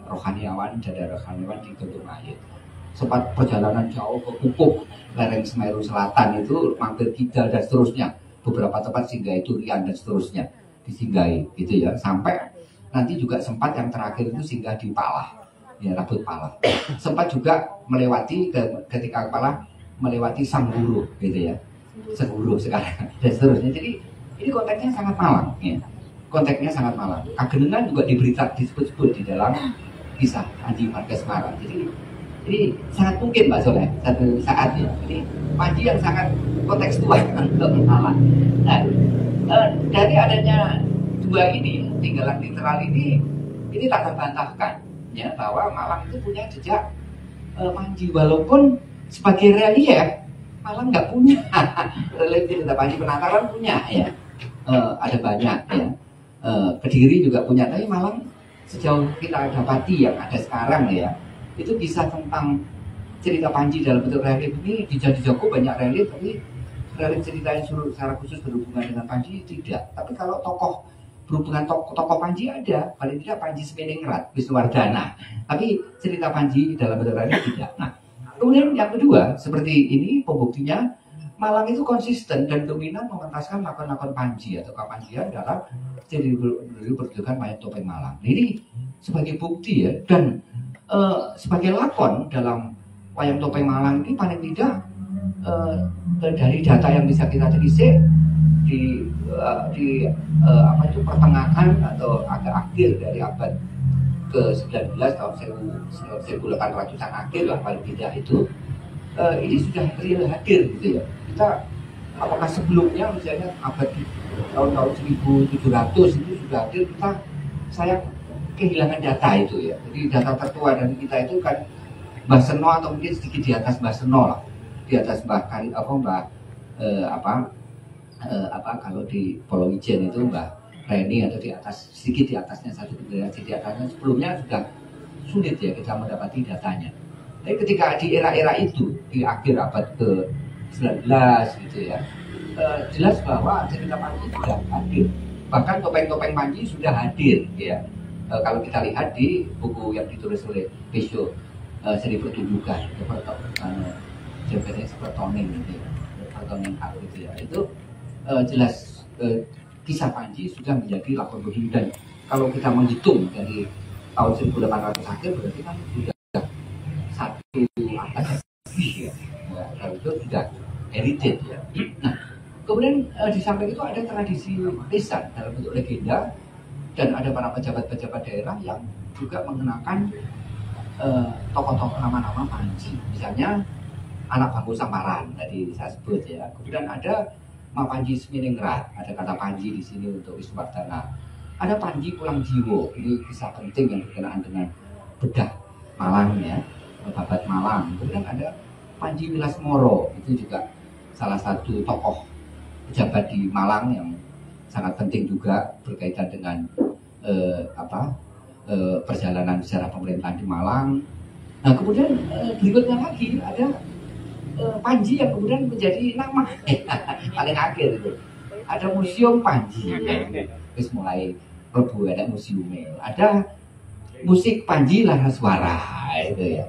rohaniawan di Gotomayit. Sempat perjalanan jauh ke Kukuk, lereng Semeru Selatan itu, mampir Kidal dan seterusnya. Beberapa tempat singgah itu Rian dan seterusnya disinggahi, gitu, ya. Sampai nanti juga sempat yang terakhir itu singgah di Palah, ya, Rabut Palah. Sempat juga melewati ketika Palah melewati Sangguru, gitu, ya. Sangguru sekarang dan seterusnya. Jadi ini konteksnya sangat Malang, ya. Konteksnya sangat Malang. Kagenengan juga disebut-sebut di dalam kisah Panji Margasmara. Jadi ini sangat mungkin, Pak Soleh, satu saat, ya. Ini Panji yang sangat kontekstual untuk Malang. Nah, dari adanya dua ini, tinggalan literal ini tak terbantahkan. ya bahwa Malang itu punya jejak Panji, walaupun sebagai relief Malang nggak punya relief cerita Panji. Penataran punya ya, ada banyak ya, Kediri juga punya, tapi Malang sejauh kita dapati yang ada sekarang ya, itu bisa tentang cerita Panji dalam bentuk relief ini. Di Jadi Joko banyak relief, tapi relief cerita yang secara khusus berhubungan dengan Panji tidak. Tapi kalau tokoh berhubungan tokoh Panji ada, paling tidak Panji Semeningrat, Wisnuwardana. Tapi cerita Panji dalam bentuk relief tidak. Nah, kemudian yang kedua, seperti ini pembuktinya, Malang itu konsisten dan dominan mementaskan lakon-lakon Panji atau Kapanjian dalam jadi pertunjukan wayang topeng Malang. Ini sebagai bukti ya, dan sebagai lakon dalam wayang topeng Malang ini paling tidak dari data yang bisa kita telisik di pertengahan atau agak akhir dari abad ke-19 tahun 1800-an akhir lah paling tidak itu, ini sudah real hadir gitu ya. Kita apakah sebelumnya misalnya abad tahun-tahun 1700 itu sudah hadir, saya kehilangan data itu ya. Jadi data tertua dari kita itu kan Mbah Seno atau mungkin sedikit di atas Mbah Seno lah, di atas kalau di Pulau Ijen itu Mbah Reni, atau di atas sedikit di atasnya satu generasi di atasnya. Sebelumnya sudah sulit ya kita mendapati datanya. Tapi ketika di era-era itu di akhir abad ke-19 gitu ya, jelas bahwa cerita Panji sudah hadir. Bahkan topeng-topeng Panji sudah hadir ya. Kalau kita lihat di buku yang ditulis oleh Pesho, seri pertunjukan jabatan Pertoning gitu ya, Pertoning Art gitu ya, itu jelas kisah Panji sudah menjadi lakon berdiri. Dan kalau kita menghitung dari tahun 1800 akhir berarti kan sudah satu abad ya, kalau itu sudah heritage ya. Nah, kemudian di samping itu ada tradisi lisan dalam bentuk legenda, dan ada para pejabat-pejabat daerah yang juga mengenakan tokoh-tokoh nama-nama Panji. Misalnya anak bangku Samparan tadi saya sebut ya. Kemudian ada Panji Semeningrat, ada kata Panji di sini untuk Wisnuwardana. Ada Panji Pulang Jiwo, ini kisah penting yang berkenaan dengan bedah Malang ya, babat Malang. Kemudian ada Panji Wilas Moro, itu juga salah satu tokoh pejabat di Malang yang sangat penting juga berkaitan dengan perjalanan sejarah pemerintahan di Malang. Nah, kemudian berikutnya lagi ada Panji yang kemudian menjadi nama paling akhir itu. Ada museum Panji ya. Terus mulai Rebu ada museumnya. Ada musik Panji Laraswara itu ya.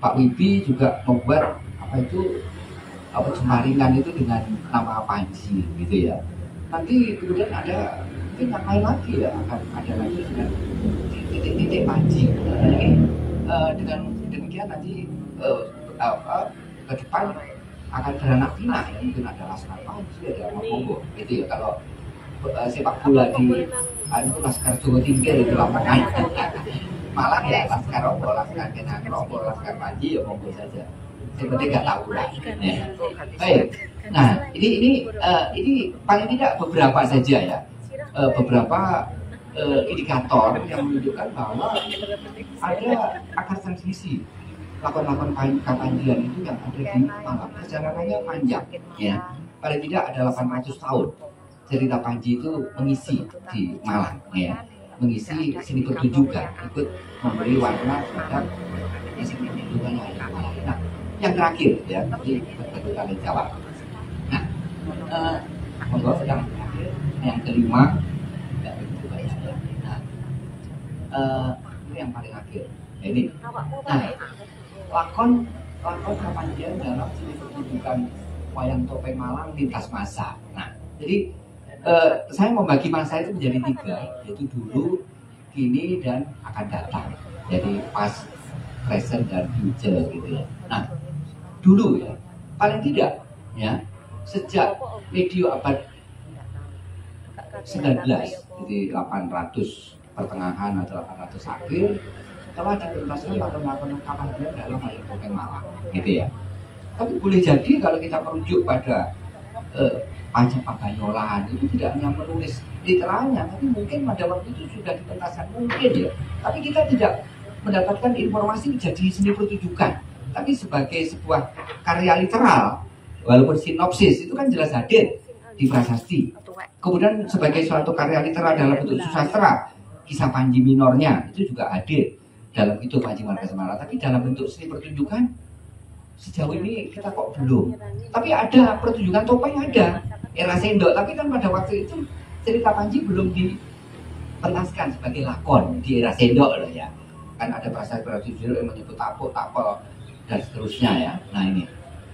Pak Wibi juga membuat cemaringan itu dengan nama Panji gitu ya. Nanti kemudian ada mungkin yang lain lagi ya, akan ada lagi dengan titik-titik Panji. Jadi dengan demikian nanti ke depan akan beranak pinak ya, mungkin ada Laskar Panji, ada Monggo gitu ya. Kalau sepak bola di itu Laskar Jawa Tingkir itu lapangan Malang ya, Laskar Robo, Laskar Kenang Robo, Laskar Panji ya monggo saja. Saya penting nggak tahu lah. Ya. Baik. Nah ini paling tidak beberapa saja ya, beberapa indikator yang menunjukkan bahwa ada akar transmisi lakon-lakon Kapanjian itu yang ada di Malang. Perjalanannya panjang ya, paling tidak ada 800 tahun cerita Panji itu mengisi di Malang ya, mengisi seni pertunjukan, ikut memberi warna terhadap seni pertunjukan yang ada di Malang. Nah, yang terakhir ya, nanti kalian jawab. Nah, monggo sedang terakhir, yang kelima, tidak begitu banyak ya. Nah, ini yang paling akhir. Nah, ini. Nah, lakon Kapanjian dalam seni pertunjukan wayang topeng Malang lintas masa. Nah, jadi saya membagi masa itu menjadi 3, yaitu dulu, kini, dan akan datang. Jadi past, present, dan future gitu ya. Nah, dulu ya, paling tidak ya, sejak medio abad 19, jadi 800 pertengahan atau 800 akhir, telah dipentaskan lakon-lakon Kapanjian dalam wayang topeng Malang gitu ya. Tapi boleh jadi kalau kita merujuk pada Panji Pabanyolan itu tidak hanya menulis literalnya, tapi mungkin pada waktu itu sudah dipentaskan mungkin ya. Tapi kita tidak mendapatkan informasi jadi seni pertunjukan, tapi sebagai sebuah karya literal, walaupun sinopsis itu kan jelas hadir di prasasti. Kemudian sebagai suatu karya literal dalam bentuk susastra, kisah Panji minornya itu juga hadir dalam itu Panji Margasemana. Tapi dalam bentuk seni pertunjukan sejauh ini kita kok belum. Tapi ada pertunjukan topeng, ada era sendok, tapi kan pada waktu itu cerita Panji belum dipentaskan sebagai lakon di era sendok loh ya. Kan ada prasasti yang menyebut tapuk, tapel dan seterusnya ya. Nah ini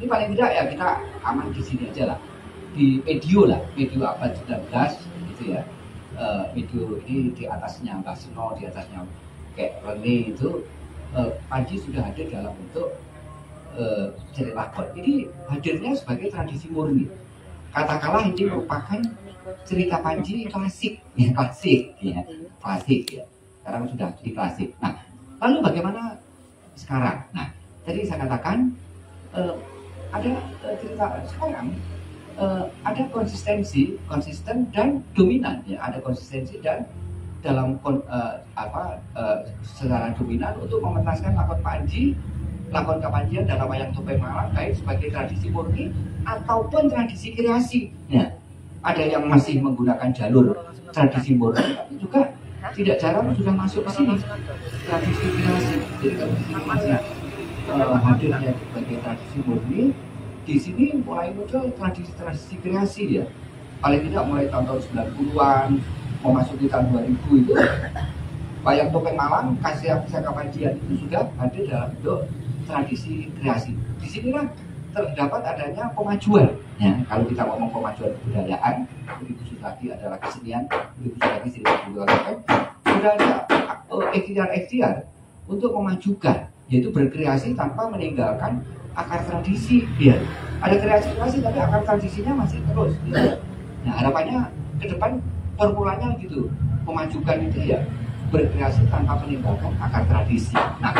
paling tidak ya kita aman di sini aja lah, di medio abad 19 gitu ya. Medio ini di atasnya Mbah Seno, di atasnya kayak Rene itu Panji sudah hadir dalam bentuk cerita lakon. Ini hadirnya sebagai tradisi murni. Katakanlah ini merupakan cerita Panji klasik ya, klasik ya. Sekarang sudah jadi klasik. Nah, lalu bagaimana sekarang? Nah, tadi saya katakan ada cerita sekarang ada konsisten dan dominan ya, ada konsistensi dan dalam secara dominan untuk mementaskan lakon Panji, lakon Kapanjian dalam wayang topeng Malang baik sebagai tradisi murni ataupun tradisi kreasi. Ya, ada yang masih menggunakan jalur tradisi murni, tapi juga tidak jarang sudah masuk ke sini tradisi kreasi. Jadi kalau di sini masih hadirnya sebagai tradisi murni, di sini mulai muncul tradisi kreasi ya. Paling tidak mulai tahun 90-an, memasuki tahun 2000 itu wayang topeng Malang, kasih Kapanjian itu sudah hadir dalam bentuk tradisi kreasi. Di sinilah terdapat adanya pemajuan. Ya, kalau kita ngomong pemajuan kebudayaan, lebih khusus lagi adalah kesenian, lebih khusus lagi cerita topeng, sudah ada ikhtiar untuk memajukan, yaitu berkreasi tanpa meninggalkan akar tradisi. Ya, ada kreasi tapi akar tradisinya masih terus. Ya. Nah, harapannya ke depan formulanya gitu, memajukan itu ya berkreasi tanpa meninggalkan akar tradisi. Nah,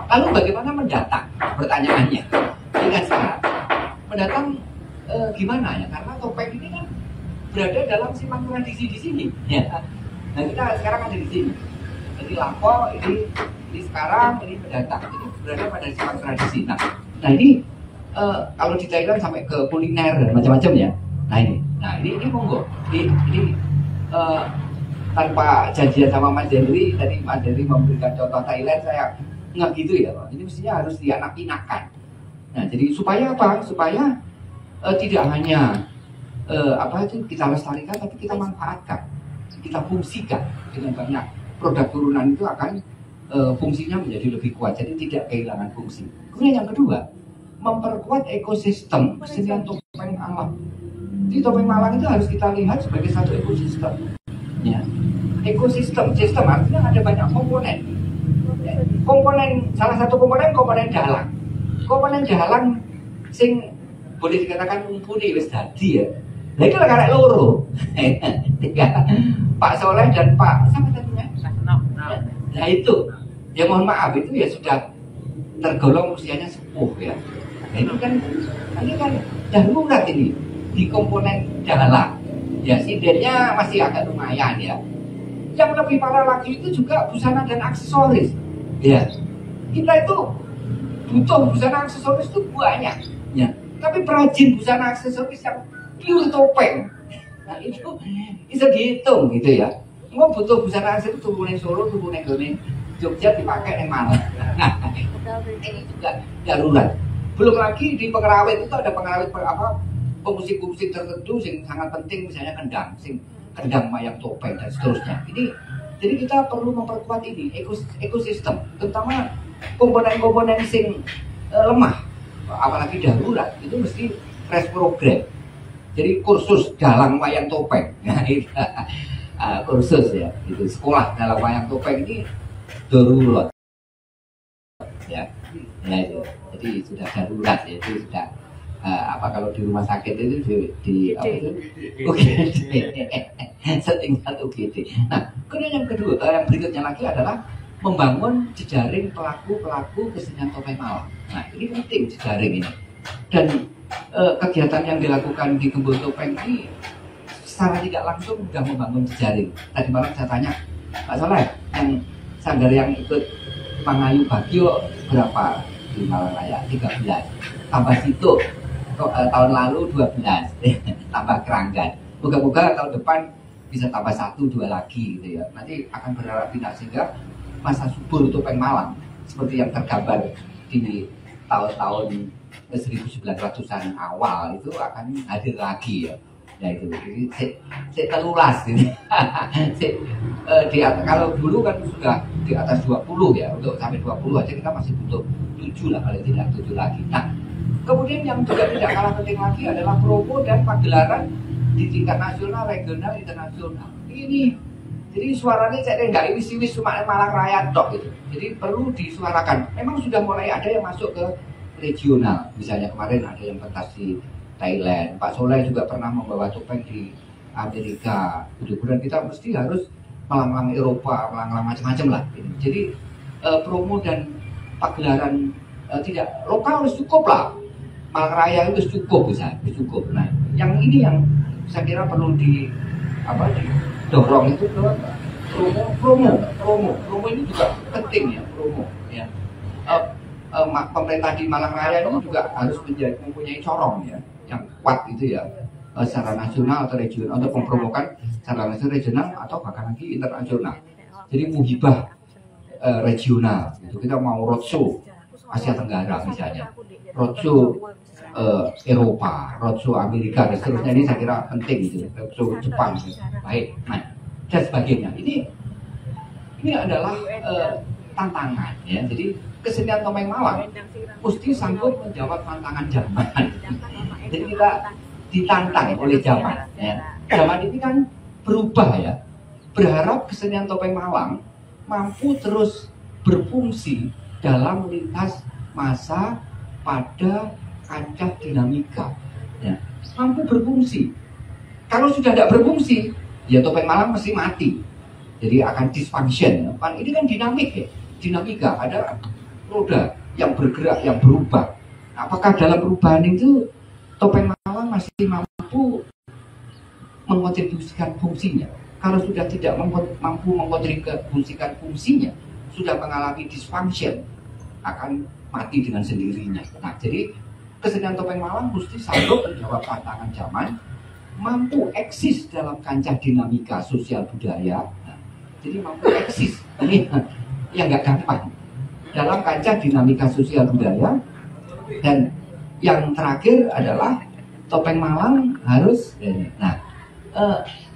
lalu bagaimana mendatang? Pertanyaannya, dengan sekarang mendatang gimana ya? Karena topeng ini kan berada dalam simpang tradisi di sini. Ya. Nah, kita sekarang ada di sini. Jadi lampau ini sekarang ini mendatang. Ini berada pada simpang tradisi. Nah ini kalau di Thailand sampai ke kuliner dan macam-macam ya. Nah ini monggo. Ini tanpa janjian sama Mas Henry, tadi Mas Henry memberikan contoh Thailand, saya nggak gitu ya Pak. Ini mestinya harus dianak-inakan. Nah jadi supaya apa? Supaya tidak hanya kita lestarikan, tapi kita manfaatkan, kita fungsikan dengan banyak produk turunan itu akan fungsinya menjadi lebih kuat, jadi tidak kehilangan fungsi. Kemudian yang kedua, memperkuat ekosistem kesenian topeng alam. Di topeng Malang itu harus kita lihat sebagai satu ekosistem. Ya. Ekosistem artinya ada banyak komponen. Ya. Salah satu komponen dalang. Komponen dalang sing boleh dikatakan mumpuni wis dadi ya. Nah itu lah karek loro. Pak Soleh dan Pak sama satunya. Nah itu, ya mohon maaf itu ya sudah tergolong usianya sepuh ya. Nah, ini kan darurat ini di komponen dalang. Ya sindennya masih agak lumayan ya. Yang lebih parah lagi itu juga busana dan aksesoris. Ya, kita itu butuh busana aksesoris itu banyak. Ya, tapi perajin busana aksesoris yang pure topeng, nah itu bisa dihitung gitu ya. Mau butuh busana aksesoris tuh neng Solo, tuh neng Jogja dipakai neng Malang. Nah, ini juga darurat. Belum lagi di pengerawit itu ada pengerawit pemusik-pemusik tertentu yang sangat penting, misalnya kendang wayang topeng dan seterusnya. Ini jadi kita perlu memperkuat ini ekosistem, terutama komponen-komponen sing lemah, apalagi darurat itu mesti fresh program. Jadi kursus dalang wayang topeng, nah, itu, kursus ya, itu sekolah dalang wayang topeng ini darurat. Ya, itu. Jadi sudah darurat ya, itu sudah kalau di rumah sakit itu di apa itu setingkat UGD. Nah, kemudian yang kedua, yang berikutnya lagi adalah membangun jejaring pelaku kesenian topeng Malang. Nah, ini penting jejaring ini. Dan kegiatan yang dilakukan di Gembul Topeng ini secara tidak langsung sudah membangun jejaring. Tadi malam saya tanya Pak Soleh, yang sanggar yang ikut Mangayu Bagio berapa di Malang Raya? 13. Tambah situ tahun lalu 12. Tambah Keranggan. Moga-moga tahun depan bisa tambah 1-2 lagi gitu ya. Nanti akan berharap pindah sehingga masa subur Topeng Malang seperti yang tergambar di tahun-tahun 1900-an awal itu akan hadir lagi ya. Ya itu, jadi telulas ini. Kalau dulu kan sudah di atas 20 ya, untuk sampai 20 aja kita masih butuh 7 lah, kalau tidak 7 lagi. Nah, kemudian yang juga tidak kalah penting lagi adalah promo dan pagelaran di tingkat nasional, regional, internasional. Ini, jadi suaranya saya nggak iwis-iwis cuma Malang Raya tok gitu. Jadi perlu disuarakan. Memang sudah mulai ada yang masuk ke regional, misalnya kemarin ada yang pentas di Thailand, Pak Soleh juga pernah membawa topeng di Amerika. Kemudian kita mesti harus melanglang Eropa, melanglang macam-macam lah. Jadi promo dan pagelaran tidak lokal harus cukup lah. Malang Raya itu cukup bisa, cukup. Nah, yang ini yang saya kira perlu didorong itu ke promo ini juga penting ya, promo ya. Pemerintah di Malang Raya ini juga harus mempunyai corong ya yang kuat itu ya, secara nasional atau regional untuk mempromokan secara nasional, regional atau bahkan lagi internasional. Jadi muhibah regional gitu. Kita mau roadshow Asia Tenggara misalnya, roadshow Eropa, roadshow Amerika dan seterusnya. Ini saya kira penting gitu, roadshow Jepang gitu. Baik, nah dan sebagainya. Ini adalah tantangan ya. Jadi kesenian Topeng Malang mesti sanggup menjawab tantangan zaman. Jadi kita ditantang oleh zaman. Ya. Zaman ini kan berubah ya. Berharap kesenian Topeng Malang mampu terus berfungsi dalam lintas masa pada kancah dinamika. Ya. Mampu berfungsi. Kalau sudah tidak berfungsi, ya Topeng Malang mesti mati. Jadi akan dysfunction. Ini kan dinamik ya. Dinamika, ada roda yang bergerak, yang berubah. Apakah dalam perubahan itu Topeng Malang masih mampu mengkontribusikan fungsinya? Kalau sudah tidak mampu mengkontribusikan fungsinya, sudah mengalami dysfunction, akan mati dengan sendirinya. Nah, jadi kesenian Topeng Malang mesti sanggup menjawab tantangan zaman, mampu eksis dalam kancah dinamika sosial budaya. Nah, jadi mampu eksis. Ini yang nggak gampang dalam kancah dinamika sosial budaya. Dan yang terakhir adalah Topeng Malang harus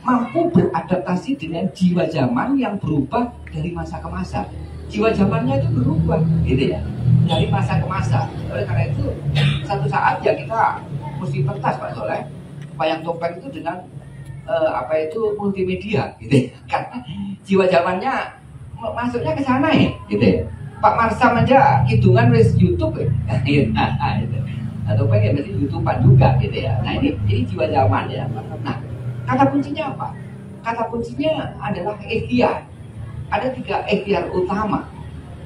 mampu beradaptasi dengan jiwa zaman yang berubah dari masa ke masa. Jiwa zamannya itu berubah, gitu ya, dari masa ke masa. Oleh karena itu, satu saat ya kita mesti pentas Pak Soleh, wayang topeng itu dengan multimedia, gitu ya. Karena jiwa zamannya masuknya ke sana ya, gitu ya. Pak Marsam aja hitungan wis YouTube ya. Atau pengen berarti YouTubean juga gitu ya. Nah ini jiwa zaman ya. Nah, kata kuncinya apa? Kata kuncinya adalah ikhtiar. Ada 3 ikhtiar utama,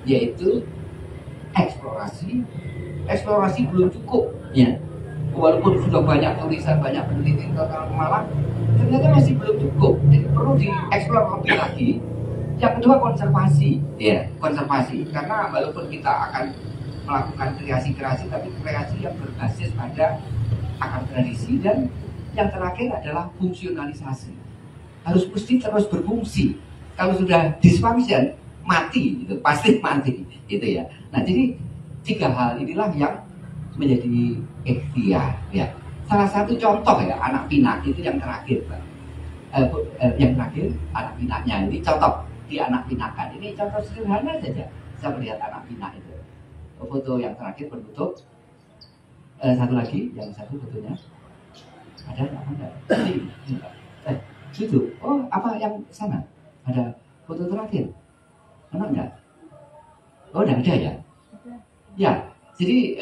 yaitu eksplorasi. Eksplorasi belum cukup ya. Walaupun sudah banyak tulisan, banyak peneliti tentang Malang, ternyata masih belum cukup. Jadi perlu dieksplor lebih lagi. Yang kedua konservasi, ya konservasi. Karena walaupun kita akan melakukan kreasi-kreasi, tapi kreasi yang berbasis pada akar tradisi. Dan yang terakhir adalah fungsionalisasi. Harus mesti terus berfungsi. Kalau sudah dysfunction, mati, gitu, pasti mati, gitu ya. Nah jadi 3 hal inilah yang menjadi ikhtiar, ya. Salah satu contoh ya anak pinak itu yang terakhir, Pak. Yang terakhir anak pinaknya ini contoh. Di anak pinakan ini contoh sederhana saja. Saya melihat anak pinak itu. Foto yang terakhir penutup. Satu lagi, yang satu fotonya ada apa enggak? Itu. Oh, apa yang sana? Ada foto terakhir. Mana enggak? Oh, enggak ada ya? Ya. Jadi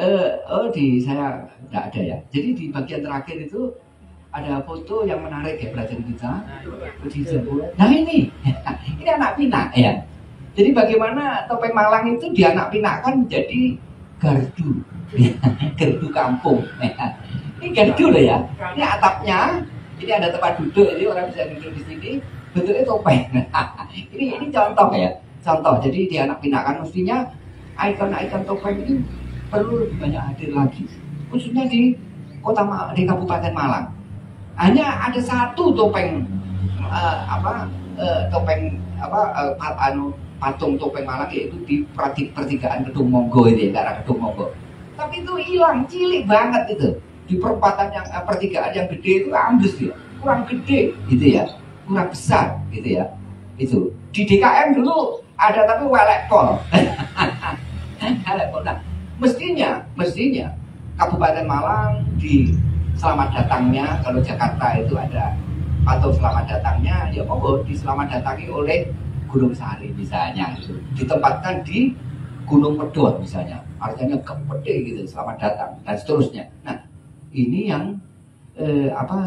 di saya enggak ada ya. Jadi di bagian terakhir itu ada foto yang menarik ya perhatian kita. Nah ini anak pinak ya. Jadi bagaimana Topeng Malang itu di anak pinakkan menjadi gardu, gardu kampung. Ini gardu loh ya. Ini atapnya, ini ada tempat duduk, jadi orang bisa duduk di sini. Bentuknya topeng. Ini contoh ya. contoh. Jadi di Anak Pinakan mestinya ikon-ikon topeng ini perlu lebih banyak hadir lagi, khususnya di di Kabupaten Malang. Hanya ada satu topeng patung topeng Malang, yaitu di pertigaan Kedung Monggo itu ya, daerah Kedung Monggo. Tapi itu hilang, cilik banget itu. Di perempatan yang pertigaan yang gede itu ambles dia, kurang gede gitu ya, kurang besar gitu ya. Itu di DKM dulu ada, tapi welek pol. Nah, mestinya Kabupaten Malang di selamat datangnya, kalau Jakarta itu ada patung selamat datangnya, ya monggo diselamat datangi oleh Gunung Sari misalnya, gitu. Ditempatkan di Gunung Pedot misalnya, artinya gede gitu, selamat datang dan seterusnya. Nah, ini yang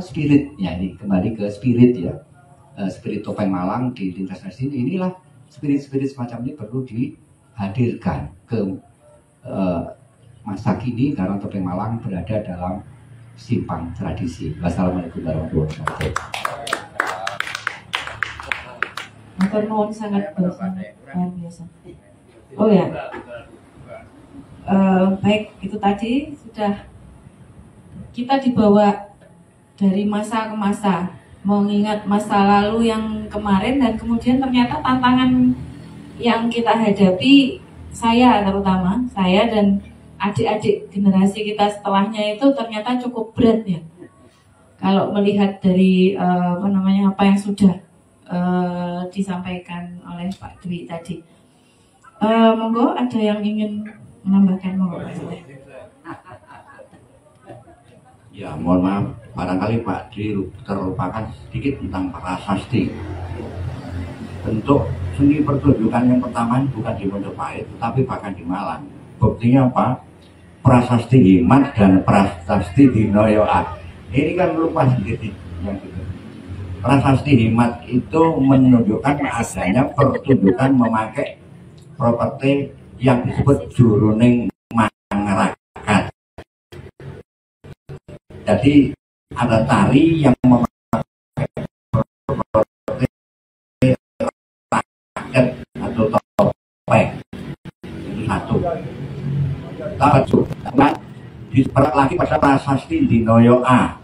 spiritnya, ini kembali ke spirit ya, spirit topeng Malang di lintas nasi. Inilah spirit semacam ini perlu dihadirkan ke masa kini, karena topeng Malang berada dalam simpang tradisi. Wassalamualaikum warahmatullahi wabarakatuh. Matur nuwun sangat biasa. Oh ya, baik, itu tadi sudah kita dibawa dari masa ke masa, mengingat masa lalu yang kemarin, dan kemudian ternyata tantangan yang kita hadapi, terutama saya dan adik-adik generasi kita setelahnya itu ternyata cukup berat ya. Kalau melihat dari apa yang sudah disampaikan oleh Pak Dwi tadi. Monggo, ada yang ingin menambahkan, monggo Pak Soleh. Ya, mohon maaf, barangkali Pak Dwi terlupakan sedikit tentang prasasti. Bentuk seni pertunjukan yang pertama bukan di Mojopahit, tetapi bahkan di Malang. Buktinya apa? Prasasti Himat dan Prasasti Dinoyoa. Ini kan lupa sendiri yang gitu. Prasasti Himat itu menunjukkan adanya pertunjukan memakai properti yang disebut juruning mangarakat. Jadi ada tari yang memakai properti rakyat atau topeng. Itu satu. Nah, diserat lagi pada Prasasti Dinoyoa.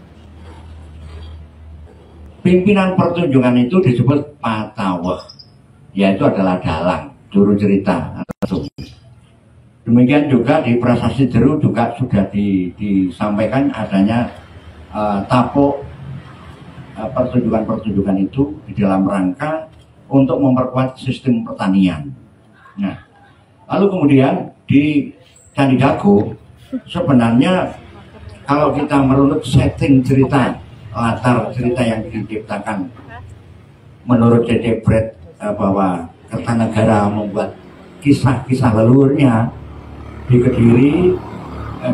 Pimpinan pertunjukan itu disebut pataweh, yaitu adalah dalang, juru cerita. Demikian juga di Prasasti Jeru juga sudah disampaikan adanya tapuk pertunjukan-pertunjukan itu di dalam rangka untuk memperkuat sistem pertanian. Nah, lalu kemudian di Candi Dago sebenarnya kalau kita merunut setting cerita, latar cerita yang diciptakan menurut D.D. Brett bahwa Kertanegara membuat kisah-kisah leluhurnya di Kediri,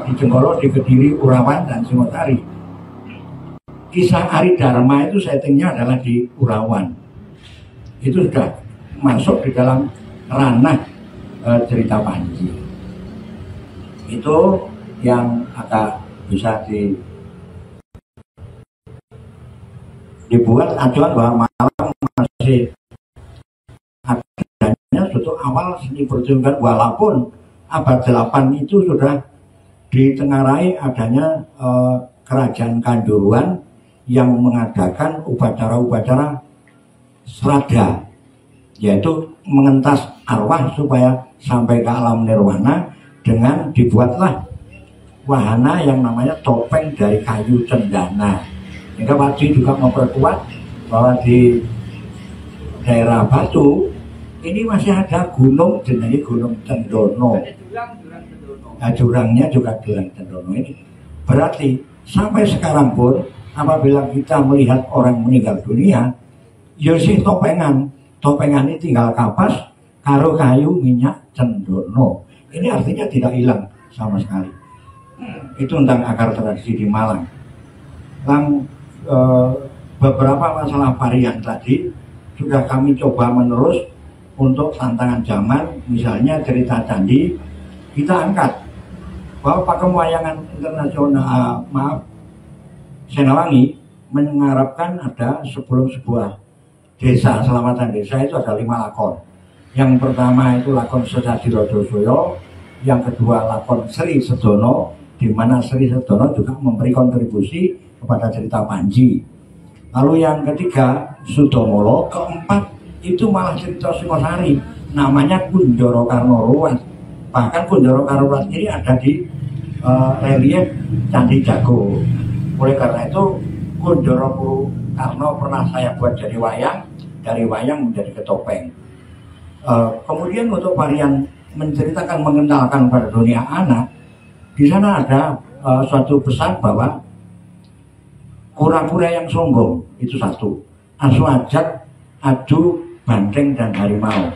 di Jenggolo, di Kediri, Urawan, dan Singosari. Kisah Ari Dharma itu settingnya adalah di Urawan. Itu sudah masuk di dalam ranah cerita Panji. Itu yang agak bisa dibuat acuan bahwa Malang masih adanya suatu awal seni pertunjukan, walaupun abad 8 itu sudah ditengarai adanya kerajaan Kanjuruhan yang mengadakan upacara-upacara sraga, yaitu mengentas arwah supaya sampai ke alam nirwana, dengan dibuatlah wahana yang namanya topeng dari kayu cendana. Hingga Pak Dwi juga memperkuat bahwa di daerah Batu ini masih ada gunung jenenge Gunung Cendono. Nah, jurangnya juga Jurang Cendono ini. Berarti sampai sekarang pun apabila kita melihat orang meninggal dunia, ya sih topengan ini tinggal kapas karo kayu minyak cendono. Ini artinya tidak hilang sama sekali. Itu tentang akar tradisi di Malang. Beberapa masalah varian tadi sudah kami coba menerus untuk tantangan zaman. Misalnya cerita candi kita angkat bahwa Pakem Wayangan Internasional Senawangi mengharapkan ada sebelum sebuah desa, selamatan desa itu ada 5 lakon. Yang pertama itu lakon Sesadirojosoyo, yang kedua lakon Sri Sedono, di mana Sri Sedono juga memberi kontribusi kepada cerita Panji. Lalu yang ketiga Sudomolo, keempat itu malah cerita Singosari, namanya Kunjoro Karnoruwat. Bahkan Kunjoro Karnoruwat ini ada di relief Candi Jago. Oleh karena itu Kunjoro Karno pernah saya buat jadi wayang, dari wayang menjadi ketopeng. Kemudian untuk varian menceritakan, mengenalkan pada dunia anak, di sana ada suatu pesan bahwa kura-kura yang sombong itu satu, asu ajat, adu, banteng dan harimau.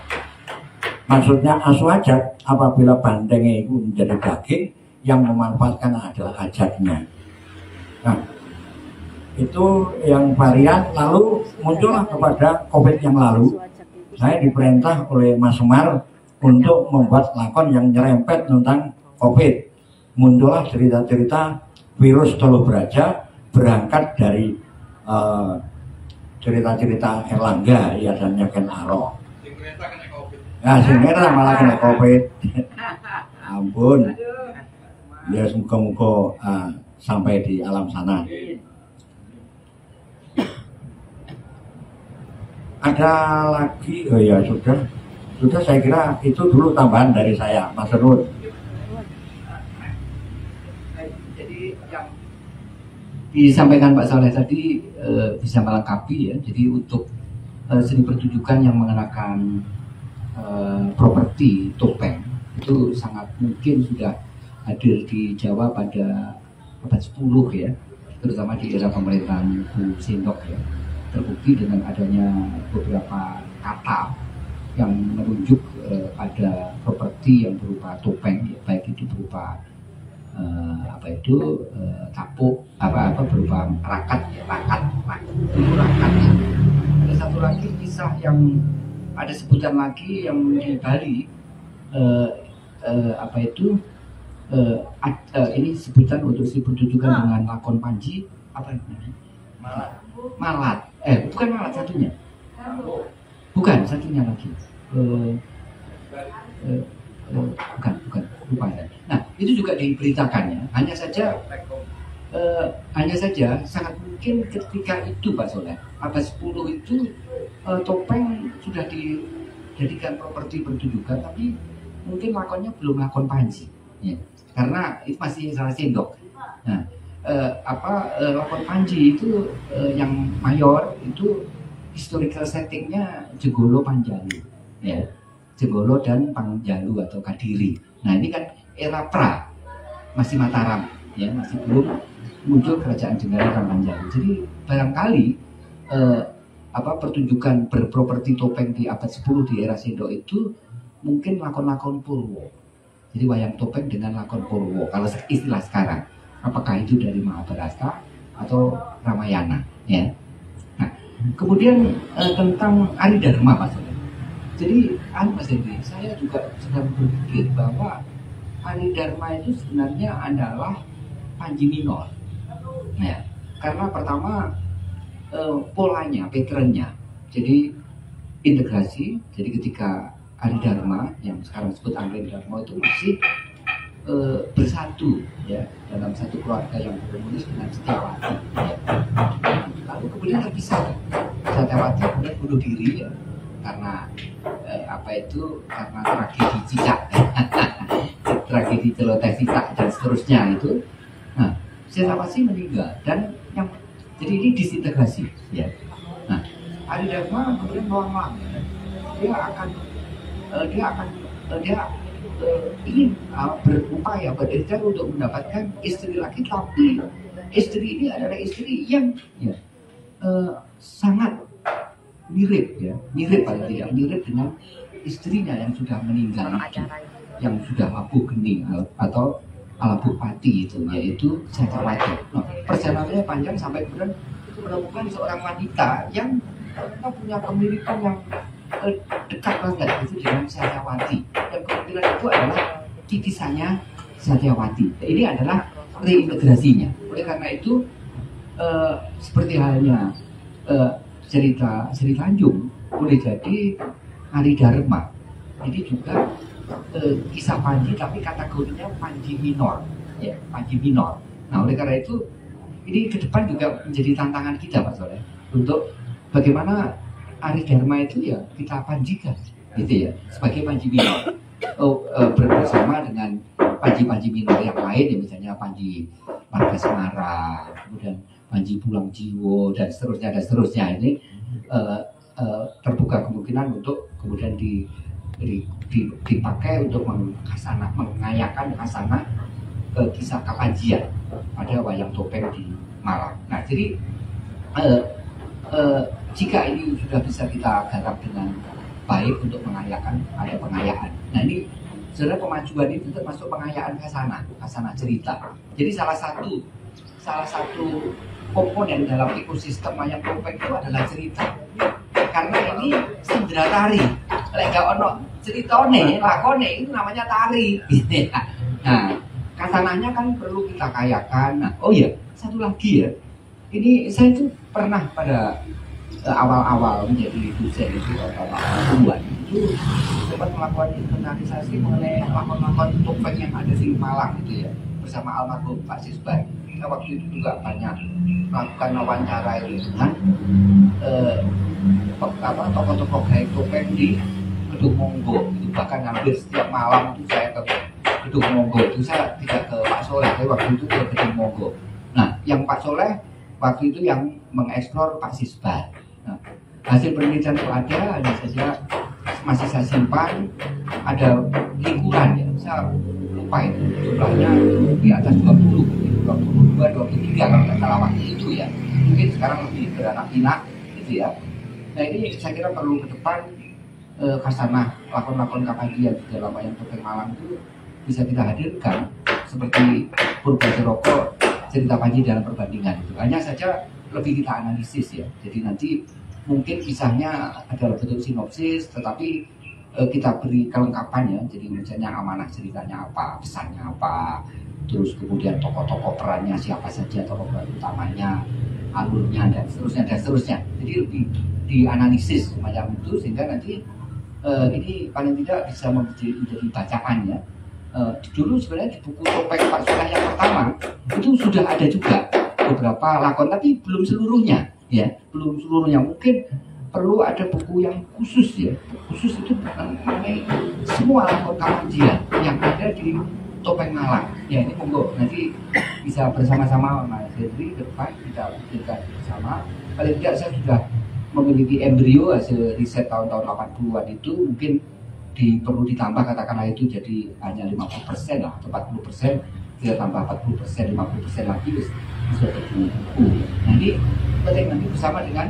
Maksudnya asu ajat apabila bantengnya itu menjadi daging, yang memanfaatkan adalah ajatnya. Nah, itu yang varian. Lalu muncullah kepada COVID yang lalu, saya diperintah oleh Mas Semar untuk membuat lakon yang nyerempet tentang COVID. Muncullah cerita-cerita virus Toluh Braja berangkat dari cerita-cerita Erlangga ya dan Ken Aro. Nah, sebenarnya malah kena COVID. Ampun. Ya semoga-moga sampai di alam sana. Ada lagi, oh ya sudah saya kira itu dulu tambahan dari saya, Mas Rud. Jadi yang disampaikan Pak Soleh tadi bisa melengkapi ya. Jadi untuk seni pertunjukan yang mengenakan properti topeng itu sangat mungkin sudah hadir di Jawa pada abad 10 ya, terutama di era pemerintahan Bu Sindok ya. Terbukti dengan adanya beberapa kata yang menunjuk pada properti yang berupa topeng ya, baik itu berupa kapuk berupa rakat ya, rakat itu rakat ya. Ada satu lagi kisah yang ada sebutan lagi yang di Bali ini sebutan untuk si pertunjukan dengan lakon Panji apa namanya? Malat. Bukan malat satunya. Bukan satunya lagi. Bukan lupa ya. Nah, itu juga diberitakan ya. Hanya saja sangat mungkin ketika itu Pak Soleh, abad 10 itu topeng sudah dijadikan properti pertunjukan, tapi mungkin lakonnya belum lakon Panji ya. Karena itu masih salah sendok. Nah, lakon Panji itu yang mayor itu historical settingnya Jegolo Panjalu ya, Jegolo dan Pangjalu atau Kadiri. Nah ini kan era pra, masih Mataram ya, masih belum muncul kerajaan Jenggara dan Panjalu. Jadi barangkali pertunjukan berproperti topeng di abad 10 di era Sendok itu mungkin lakon-lakon Purwo. Jadi wayang topeng dengan lakon Purwo kalau istilah sekarang. Apakah itu dari Mahabharata atau Ramayana ya. Nah, kemudian tentang Aridharma Mas. Jadi Mas Henry, saya juga sedang berpikir bahwa Aridharma itu sebenarnya adalah Panji minor. Ya, karena pertama polanya, patternnya. Jadi integrasi. Jadi ketika Aridharma yang sekarang disebut Aridharma itu masih bersatu ya dalam satu keluarga yang harmonis dengan Setyawati ya. Lalu kemudian terpisah Setyawati kemudian bunuh diri ya karena karena tragedi cicak tragedi celoteh cicak dan seterusnya itu. Nah, Setyawati meninggal dan jadi ini disintegrasi ya. Nah, Aridharma kemudian melanglang dia ingin berupaya berikhtiar untuk mendapatkan istri lagi, tapi istri ini adalah istri yang ya, sangat mirip paling tidak mirip dengan istrinya yang sudah meninggal itu, yang sudah labuh kening atau labuh pati itu, yaitu Setyawati. Nah, perjalanannya panjang sampai kemudian menemukan seorang wanita yang punya kemiripan yang dekat banget itu dengan Setyawati, dan kemungkinan itu adalah titisannya Setyawati. Ini adalah reintegrasinya. Oleh karena itu seperti halnya cerita Sri Tanjung boleh jadi Aridharma ini juga kisah Panji tapi kategorinya Panji minor, ya Panji minor. Nah oleh karena itu ini ke depan juga menjadi tantangan kita Pak Soleh untuk bagaimana Ari Dharma itu ya kita panjikan, gitu ya sebagai Panji minor. Bersama dengan Panji-Panji minor yang lain ya misalnya Panji Marga Semara, kemudian Panji Pulang Jiwo dan seterusnya ini terbuka kemungkinan untuk kemudian dipakai untuk mengayakan khasana kisah Kapanjian pada wayang topeng di Malang. Nah jadi jika ini sudah bisa kita garap dengan baik untuk mengayakan ada pengayaan. Nah ini sebenarnya pemajuan itu termasuk pengayaan khasana cerita. Jadi salah satu komponen dalam ekosistem wayang topeng itu adalah cerita. Karena ini sindra tari. Lek gak ono ceritane, lakone itu namanya tari. Nah, khasananya kan perlu kita kayakan. Nah, oh iya, satu lagi ya. Ini saya itu pernah pada awal-awal menjadi dosen itu tahun itu sempat melakukan inventarisasi mengenai lakon-lakon topeng yang ada di Malang gitu ya bersama almarhum Pak Sisbah. Kita waktu itu juga banyak melakukan wawancara itu dengan tokoh-tokoh gaya topeng di Gedung Monggo. Itu bahkan hampir setiap malam itu saya ke Gedung Monggo. Itu saya tidak ke Pak Soleh, tapi waktu itu ke Gedung Monggo. Nah, yang Pak Soleh waktu itu yang mengeksplor Pak Sisbah. Nah, hasil penelitian itu ada, hanya saja masih saya simpan. Ada lingkuran ya, saya lupa itu jumlahnya di atas 22, 23 kalau nggak salah waktu itu ya. Mungkin sekarang lebih beranak pinak gitu ya. Nah ini saya kira perlu ke depan khasana lakon-lakon Kapanjian di dalam wayang topeng Malang itu bisa kita hadirkan seperti Purbajaraka, cerita Panji dalam perbandingan itu. Hanya saja lebih kita analisis ya. Jadi nanti mungkin kisahnya adalah bentuk sinopsis, tetapi kita beri kelengkapan ya. Jadi misalnya amanah ceritanya apa, pesannya apa, terus kemudian tokoh-tokoh perannya siapa saja, tokoh peran utamanya, alurnya dan seterusnya. Jadi lebih dianalisis semacam itu sehingga nanti ini paling tidak bisa menjadi bacaan ya. Dulu sebenarnya di buku topeng Pak Soleh yang pertama itu sudah ada juga beberapa lakon tapi belum seluruhnya ya, belum seluruhnya. Mungkin perlu ada buku yang khusus ya, khusus itu mengenai semua lakon Kapanjian yang ada di topeng Malang ya. Ini monggo nanti bisa bersama-sama Mas Hendri ke depan kita pikirkan bersama. Paling tidak saya sudah memiliki embrio hasil riset tahun-tahun 80-an itu, mungkin perlu ditambah katakanlah itu jadi hanya 50% lah atau 40%, kita tambah 40%, 50% lagi bisa jadi buku. Nah ini penting nanti bersama dengan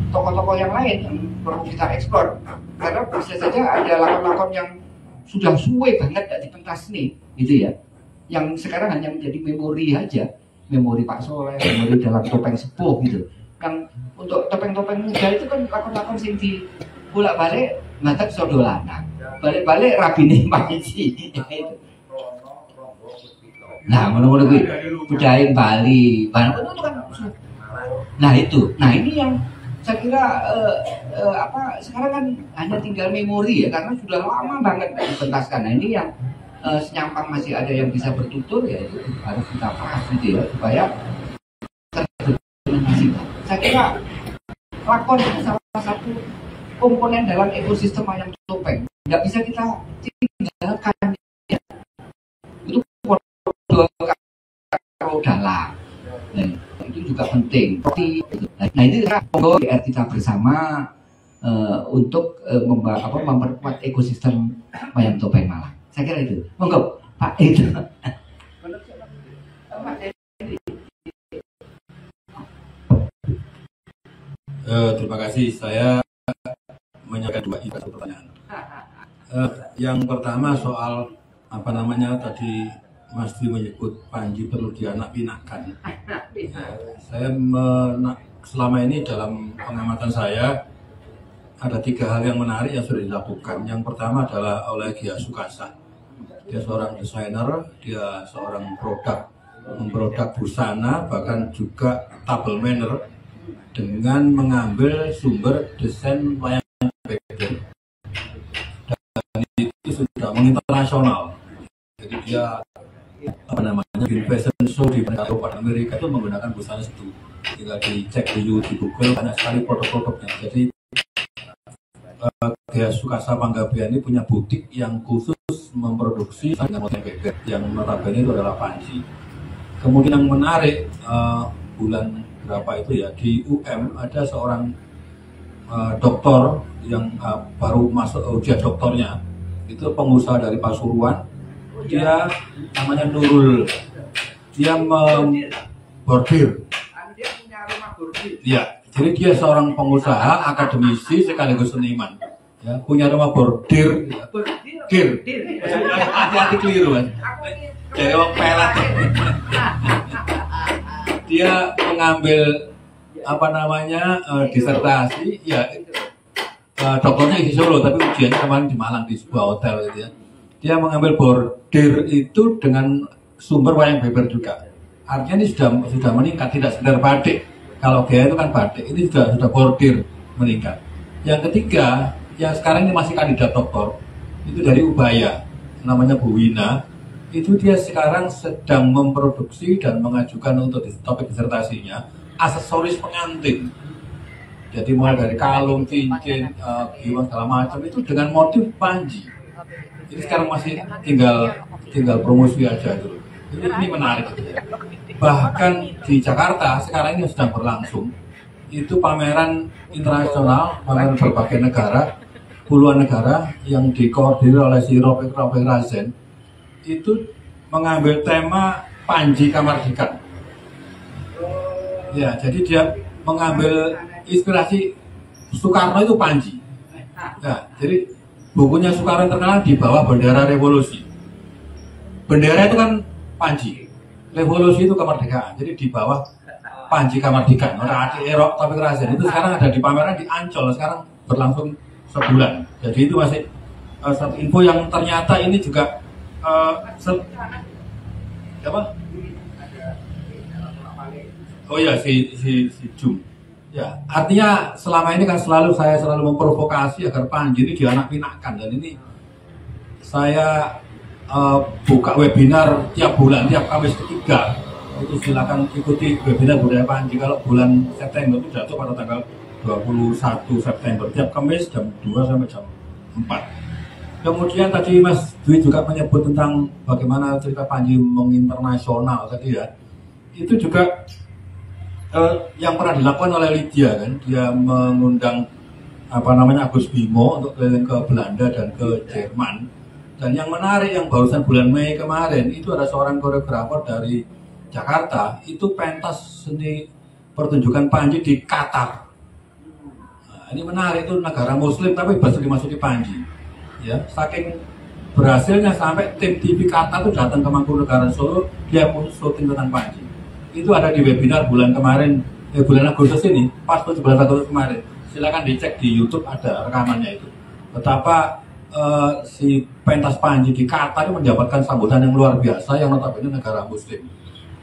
tokoh-tokoh yang lain yang perlu kita eksplor, karena bisa saja ada lakon-lakon yang sudah suwe banget dari pentas nih gitu ya, yang sekarang hanya menjadi memori aja, memori Pak Soleh, memori dalam topeng sepuh gitu. Yang untuk topeng-topeng muda itu kan lakon-lakon sing di bolak-balik ngadeg sodolana, balik-balik rabine Panji. Nah, ngono-ngono kuwi budaya Bali. Itu kan. Nah, itu. Nah, ini yang saya kira sekarang kan hanya tinggal memori ya, karena sudah lama banget dipentaskan. Nah, ini yang senyampang masih ada yang bisa bertutur ya, itu harus kita bahas gitu ya, supaya saya kira lakon itu salah satu komponen dalam ekosistem wayang topeng. Nggak bisa kita tinggalkan ya. Itu karo dalang. Nah, itu juga penting. Nah itu monggo kita bersama untuk memperkuat ekosistem wayang topeng Malang. Saya kira itu. Monggo Pak itu. Terima kasih. Saya menyampaikan dua pertanyaan. Yang pertama soal tadi Mas Dwi menyebut Panji perlu dianak-pinakkan. Saya selama ini dalam pengamatan saya ada 3 hal yang menarik yang sudah dilakukan. Yang pertama adalah oleh Gia Sukasa. Dia seorang desainer, dia seorang memproduk busana, bahkan juga table manner dengan mengambil sumber desain wayang beber. Dan menginternasional. Jadi dia apa namanya di fashion show di Eropa, Amerika itu menggunakan busana itu. Tinggal dicek di YouTube, Google, banyak sekali produk-produknya. Jadi Gaya Sukasa Panggabean ini punya butik yang khusus memproduksi motif bebek yang notabene itu adalah panji. Kemudian yang menarik, bulan berapa itu ya, di UM ada seorang doktor yang baru masuk ujian doktornya, itu pengusaha dari Pasuruan, dia namanya Nurul, dia bordir. Ya, jadi dia seorang pengusaha, akademisi sekaligus seniman. Ya, punya rumah bordir. Hati-hati keliru kan. Jadi orang pelat. Dia mengambil apa namanya disertasi, ya dokternya di Solo, tapi ujiannya kemarin di Malang di sebuah hotel gitu ya. Dia mengambil bordir itu dengan sumber wayang beber juga. Artinya ini sudah meningkat, tidak sekedar batik. Kalau gaya itu kan batik, ini sudah bordir meningkat. Yang ketiga, yang sekarang ini masih kandidat doktor, itu dari Ubaya, namanya Bu Wina. Itu dia sekarang sedang memproduksi dan mengajukan untuk topik disertasinya aksesoris pengantin. Jadi mulai dari kalung, cincin, giwang segala macam itu dengan motif panji. Ini sekarang masih tinggal promosi aja dulu. Ini menarik. Bahkan di Jakarta sekarang ini sedang berlangsung itu pameran internasional, pameran berbagai negara, puluhan negara yang dikoordinir oleh si Robert Razen, itu mengambil tema Panji Kamardikan. Ya, jadi dia mengambil inspirasi Soekarno itu Panji. Ya, jadi bukunya Soekarno terkenal di bawah bendera revolusi. Bendera itu kan Panji, revolusi itu kemerdekaan. Jadi di bawah Panji Kamardikan. Orang Adi Erok Taufik Razen itu sekarang ada di pameran di Ancol, sekarang berlangsung sebulan. Jadi itu masih satu info yang ternyata ini juga apa? Oh ya si Jum. Ya, artinya selama ini kan saya selalu memprovokasi agar Panji ini dianak-pinakkan, dan ini saya buka webinar tiap bulan, tiap Kamis ketiga. Itu silakan ikuti webinar budaya Panji. Kalau bulan September itu jatuh pada tanggal 21 September, tiap Kamis jam 2 sampai jam 4. Kemudian tadi Mas Dwi juga menyebut tentang bagaimana cerita Panji menginternasional tadi ya. Itu juga yang pernah dilakukan oleh Lydia kan, dia mengundang apa namanya Agus Bimo untuk keliling ke Belanda dan ke Jerman. Dan yang menarik yang barusan bulan Mei kemarin itu ada seorang koreografer dari Jakarta, itu pentas seni pertunjukan Panji di Qatar. Nah, ini menarik, itu negara Muslim tapi dimasuki Panji. Ya, saking berhasilnya sampai tim TV Qatar itu datang ke Mangkunegaran Solo, dia mau syuting tentang Panji. Itu ada di webinar bulan kemarin, bulan Agustus ini, pas 17 Agustus kemarin. Silakan dicek di YouTube, ada rekamannya itu. Betapa si pentas Panji di Qatar mendapatkan sambutan yang luar biasa, yang notabene negara Muslim.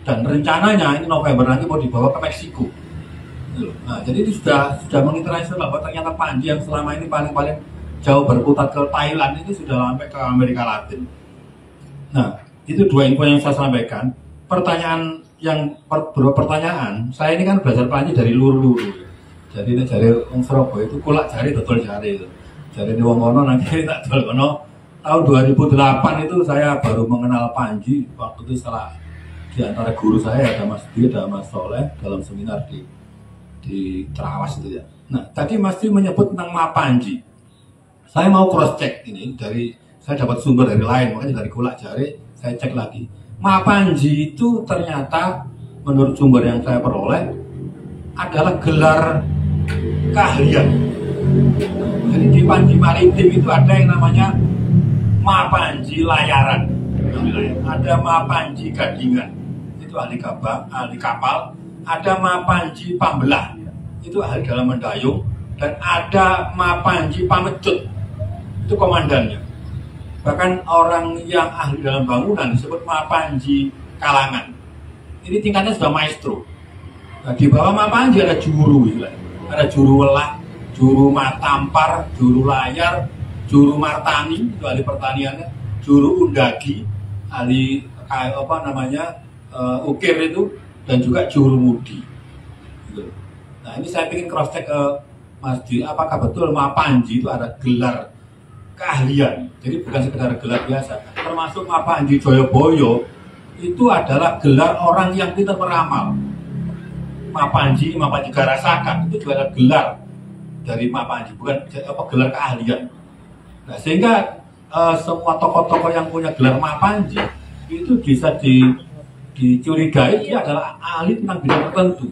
Dan rencananya ini November nanti mau dibawa ke Meksiko. Nah, jadi itu sudah menginternasional bahwa ternyata Panji yang selama ini paling jauh berkutat ke Thailand ini sudah sampai ke Amerika Latin. Nah, itu dua info yang saya sampaikan. Pertanyaan, saya ini kan belajar Panji dari luru-luru. Jadi ini jari wong Surabaya itu kulak jari betul jari itu. Jadi ini wong ono nanti tak jual ono. Tahun 2008 itu saya baru mengenal Panji. Waktu itu setelah di antara guru saya ada Mas Dwi, ada Mas Soleh dalam seminar di Trawas itu ya. Nah, tadi Mas Dwi menyebut tentang Mapanji. Saya mau cross check ini saya dapat sumber dari lain, makanya dari kulak jari saya cek lagi. Mapanji itu ternyata menurut sumber yang saya peroleh adalah gelar keahlian. Jadi di Panji Maritim itu ada yang namanya Mapanji Layaran, ada Mapanji Gadingan, itu ahli kapal, ada Mapanji Pambelah, itu ahli dalam mendayung, dan ada Mapanji Pamecut, itu komandannya. Bahkan orang yang ahli dalam bangunan disebut Mapanji Kalangan. Ini tingkatnya sudah maestro. Nah, di bawah Mapanji ada juru, ada juru welah, juru matampar, juru layar, juru martani, itu ahli pertaniannya, juru undagi, ahli ukir itu, dan juga juru mudi. Gitu. Nah ini saya ingin cross check ke Mas Di, apakah betul Mapanji itu ada gelar keahlian? Jadi bukan sekedar gelar biasa. Termasuk Mapanji Joyoboyo itu adalah gelar orang yang pintar meramal. Mapanji Garasaka itu juga adalah gelar dari Mapanji, bukan gelar keahlian. Nah sehingga semua tokoh-tokoh yang punya gelar Mapanji itu bisa dicurigai dia adalah ahli tentang bidang tertentu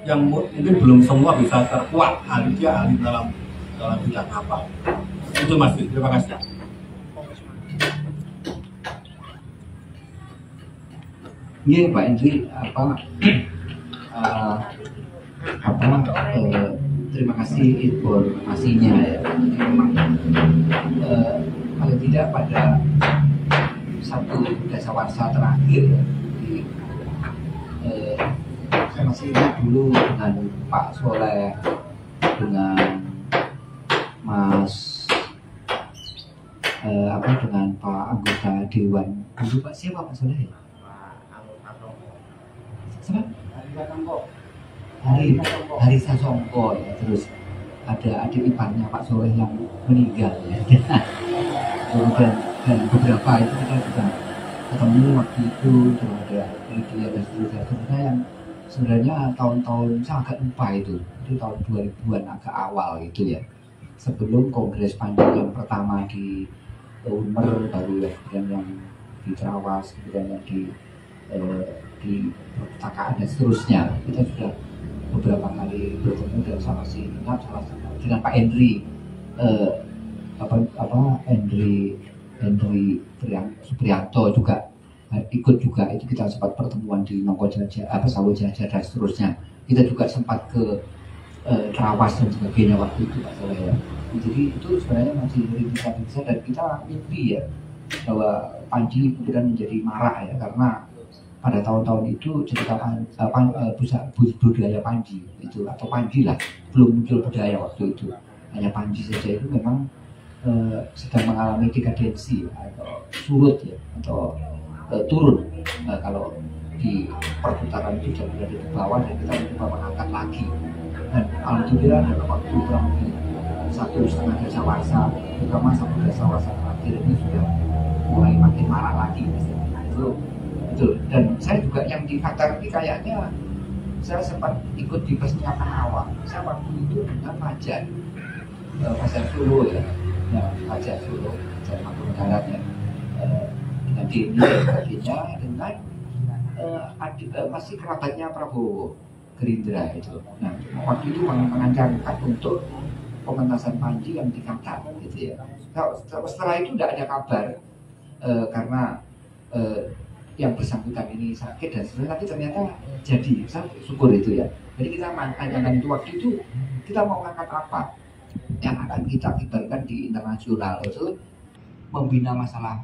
yang mungkin belum semua bisa terkuat ahli dalam bidang apa. Itu Mas, terima kasih. Iya Pak Hendri, terima kasih informasinya ya. Paling tidak pada satu dasawarsa terakhir ya, saya masih ingat dulu dengan Pak Soleh, dengan Mas dengan Pak anggota Dewan dulu, Pak siapa Pak Soleh ya? Siapa? Hari Sasongko ya. Terus ada adik iparnya Pak Soleh yang meninggal ya. dan beberapa itu kita juga ketemu waktu itu, terus ada Lydia dan seterusnya yang sebenarnya tahun-tahun saya agak lupa itu tahun 2000-an agak awal gitu ya, sebelum Kongres Panji yang pertama di Unmer, baru ya kemudian yang di Trawas, kemudian yang di perpustakaan dan seterusnya. Kita sudah beberapa kali bertemu dan saya masih ingat salah satu dengan Pak Hendri Hendri Supriyanto juga ikut juga, itu kita sempat pertemuan di Nongko Jajah, Sawo Jajah dan seterusnya. Kita juga sempat ke Trawas dan sebagainya waktu itu Pak Soleh ya. Jadi itu sebenarnya masih rintisan dan kita mimpi ya bahwa Panji kemudian menjadi marak ya, karena pada tahun-tahun itu cerita budaya Panji itu, atau Panji lah, belum muncul budaya waktu itu, hanya Panji saja itu memang sedang mengalami dekadensi atau surut ya, atau turun. Kalau di perputaran itu sudah berada di bawah dan kita mencoba mengangkat lagi, dan alhamdulillah dalam waktu kurang lebih 1,5 dasawarsa, terutama 1 dasawarsa terakhir ini sudah mulai makin marak lagi itu. Dan saya juga yang di Qatar ini kayaknya saya sempat ikut di persiapan awal. Saya waktu itu dengan Fajar Solo ya, Fajar Solo, Fajar Mangkunegaran ya, dengan Deni sebagainya, dengan masih kerabatnya Prabowo Gerindra itu. Nah waktu itu mengancamkan untuk pementasan Panji yang di Qatar gitu ya. Setelah itu tidak ada kabar karena yang bersangkutan ini sakit dan sebagainya, tapi ternyata jadi, saya syukur itu ya. Jadi kita tanyakan itu waktu itu, kita mau angkat apa yang akan kita kibarkan di internasional, itu membina masalah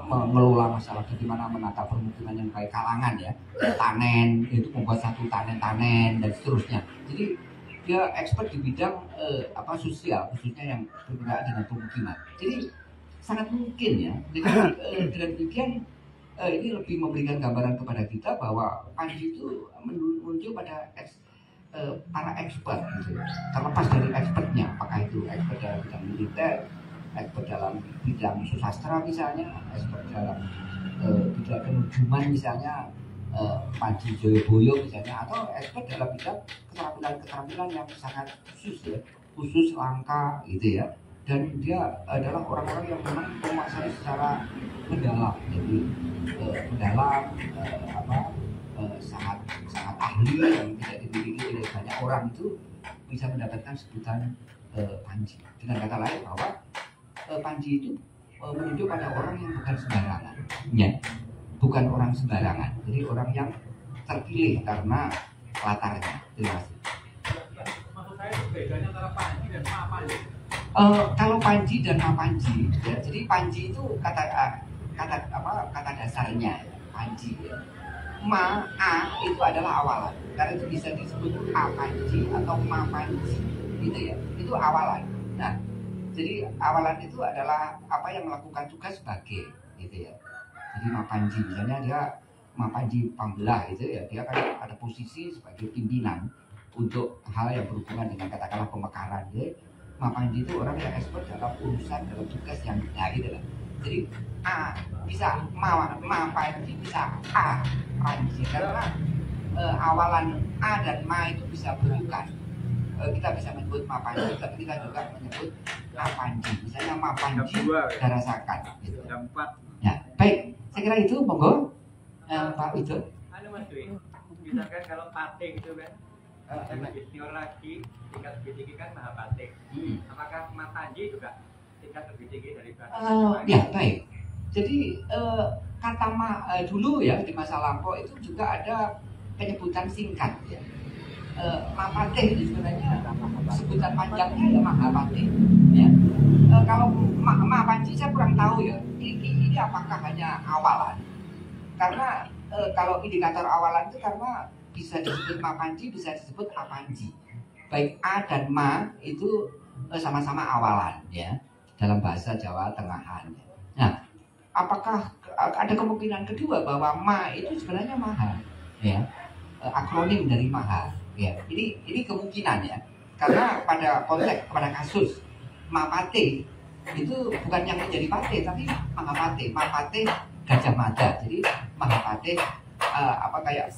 mengelola masalah bagaimana menata permukiman yang baik kalangan ya, tanen, itu membuat satu tanen dan seterusnya. Jadi dia expert di bidang sosial, khususnya yang berkaitan dengan permukiman. Jadi sangat mungkin ya dengan demikian ini lebih memberikan gambaran kepada kita bahwa Panji itu muncul pada para expert gitu. Terlepas dari expertnya, apakah itu expert dalam bidang militer, expert dalam bidang sastra misalnya, expert dalam bidang penerjemahan misalnya, Panji Joyoboyo misalnya, atau expert dalam bidang keterampilan yang sangat khusus langka gitu ya. Dan dia adalah orang-orang yang memang menguasai secara mendalam, jadi sangat ahli yang tidak dimiliki oleh banyak orang, itu bisa mendapatkan sebutan Panji. Dengan kata lain bahwa Panji itu menunjuk pada orang yang bukan sembarangan, ya, bukan orang sembarangan. Jadi orang yang terpilih karena latarnya. Terima kasih. Maksud saya bedanya antara Panji dan Mapanji. Kalau Panji dan Mapanji, ya, jadi Panji itu kata dasarnya ya, Panji ya. A itu adalah awalan, karena itu bisa disebut A Panji atau Ma Panji gitu ya, itu awalan. Nah Jadi awalan itu adalah apa yang melakukan tugas sebagai gitu ya. Jadi Mapanji misalnya dia Mapanji Pambelah gitu ya, dia kan ada posisi sebagai pimpinan untuk hal yang berhubungan dengan katakanlah pemekaran ya. Mapanji itu orang yang expert dalam urusan dalam tugas yang gitu lah. Jadi A bisa Mapanji bisa A Panji karena awalan A dan Ma itu bisa bukan. Kita bisa menyebut Mapanji, tapi kita juga menyebut Apanji. Misalnya Mapanji Darasakan. Gitu. Ya, baik. Saya kira itu, monggo. Pak Wido. Mas Dwi, misalkan kalau pating itu kan, saya lebih senior lagi, tingkat lebih tinggi kan Mahapating. Apakah Mapanji juga tingkat lebih tinggi dari ya, baik. Jadi kata dulu ya di masa lampau itu juga ada penyebutan singkat ya. Mahapating itu sebenarnya sebutan panjangnya ya Mahapating ya. Kalau Mahapanji saya kurang tahu ya ini apakah hanya awalan karena kalau indikator awalan itu karena bisa disebut Mapanji bisa disebut Apanji, baik A dan Ma itu sama-sama awalan ya dalam bahasa Jawa Tengahan. Nah, apakah ada kemungkinan kedua bahwa Ma itu sebenarnya Maha ya, akronim dari Maha. Ya, ini kemungkinan ya, karena pada konteks pada kasus Mapate itu bukan yang menjadi pate tapi Mahapate, Mapate Gajah Mada, jadi Mahapate apa kayak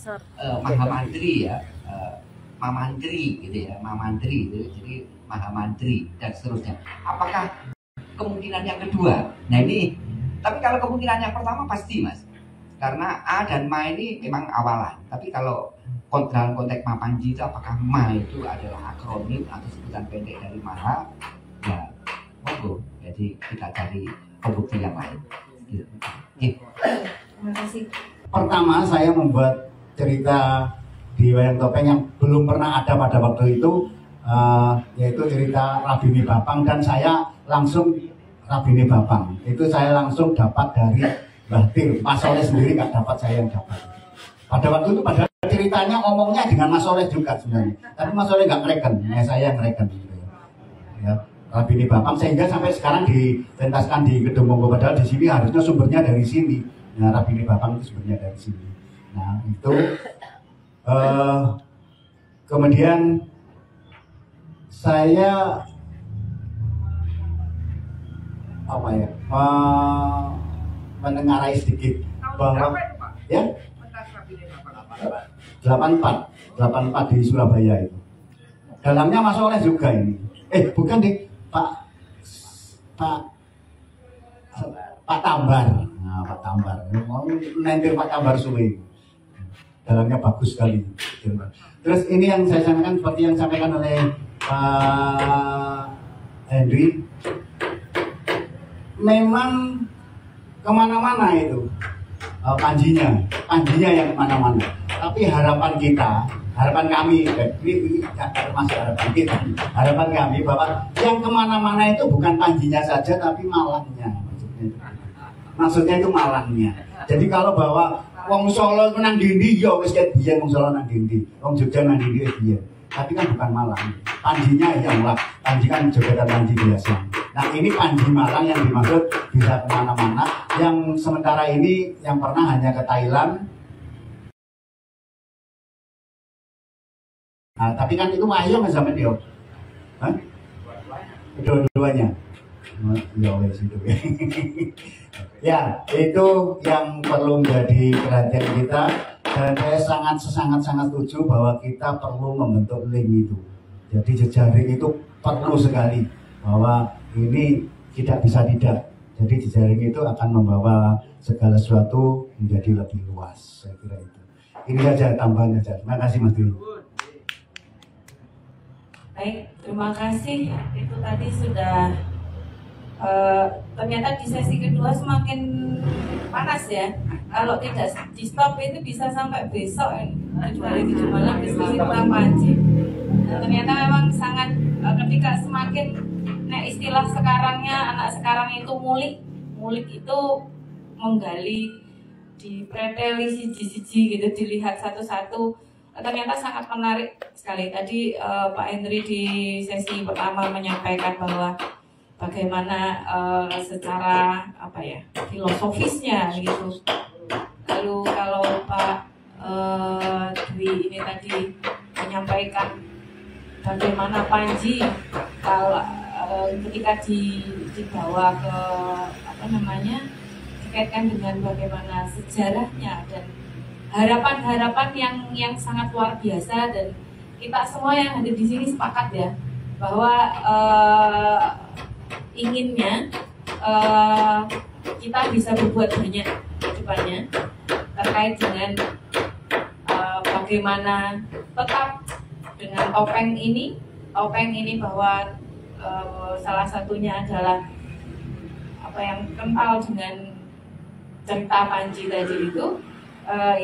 Mahamantri ya, Mamantri gitu ya, Mamantri gitu, jadi Mahamantri dan seterusnya. Apakah kemungkinan yang kedua? Nah ini, tapi kalau kemungkinan yang pertama pasti mas, karena A dan Ma ini memang awalan, tapi kalau dalam konteks Mapanji itu apakah Ma itu adalah akronim atau sebutan pendek dari Maha? Ya, monggo. Jadi kita cari pembukti yang lain. Gitu. Terima kasih. Pertama saya membuat cerita di Wayang Topeng yang belum pernah ada pada waktu itu, yaitu cerita Rabini Bapang, dan saya langsung Rabini Bapang. Itu saya langsung dapat dari Mbah Tir. Mas Soleh sendiri nggak dapat, saya yang dapat. Pada waktu itu pada ceritanya ngomongnya dengan Mas Soleh juga sebenarnya, tapi Mas Soleh nggak ngereken, saya yang ngereken gitu ya. Rabini Bapang sehingga sampai sekarang dipentaskan di Gedung Monggo, padahal di sini harusnya sumbernya dari sini. Nah, Rabini Bapang itu sumbernya dari sini. Nah itu kemudian saya apa ya menengarai sedikit bahwa ya 84 di Surabaya itu. Dalamnya Mas Soleh juga ini. Bukan di Pak Tambar. Nah, Pak Tambar. Mau nentir Pak Tambar suwe. Dalamnya bagus sekali. Terus ini yang saya sampaikan seperti yang disampaikan oleh Pak Henry. Memang kemana-mana itu panjinya yang kemana-mana. Tapi harapan kami, ini termasuk harapan kita, harapan kami bahwa yang kemana-mana itu bukan panjinya saja, tapi malangnya. Maksudnya itu malangnya. Jadi kalau bahwa wong Solo nang dindi, ya wis ket biyen wong Solo nang dindi, wong Jogja nang dindi biyen. Tapi kan bukan malang. Panjinya yang lah, panji kan jogatan panji biasa. Nah ini Panji Malang yang dimaksud bisa kemana-mana. Yang sementara ini yang pernah hanya ke Thailand. Nah, tapi kan itu wahyu nggak sama dia? Dua-duanya. Ya wes itu. Ya itu yang perlu menjadi perhatian kita. Dan saya sangat setuju bahwa kita perlu membentuk link itu. Jadi jejaring itu perlu sekali, bahwa ini tidak bisa tidak. Jadi jejaring itu akan membawa segala sesuatu menjadi lebih luas. Saya kira itu. Ini saja tambahan saja. Terima kasih Mas Dwi. Baik, terima kasih. Itu tadi sudah ternyata di sesi kedua semakin panas ya. Kalau tidak di stop itu bisa sampai besok 2 hari 7 malam diskusi tentang Panji. Dan ternyata memang sangat ketika semakin istilah sekarangnya anak sekarang itu mulik itu menggali, dipreteli siji-siji gitu, dilihat satu-satu. Ternyata sangat menarik sekali. Tadi Pak Henry di sesi pertama menyampaikan bahwa bagaimana secara apa ya filosofisnya gitu. Lalu kalau Pak Dwi ini tadi menyampaikan bagaimana Panji kalau ketika dibawa ke apa namanya dikaitkan dengan bagaimana sejarahnya dan harapan-harapan yang sangat luar biasa, dan kita semua yang hadir di sini sepakat ya bahwa inginnya kita bisa berbuat banyak ke depannya terkait dengan bagaimana tetap dengan topeng ini bahwa salah satunya adalah apa yang kental dengan cerita Panji tadi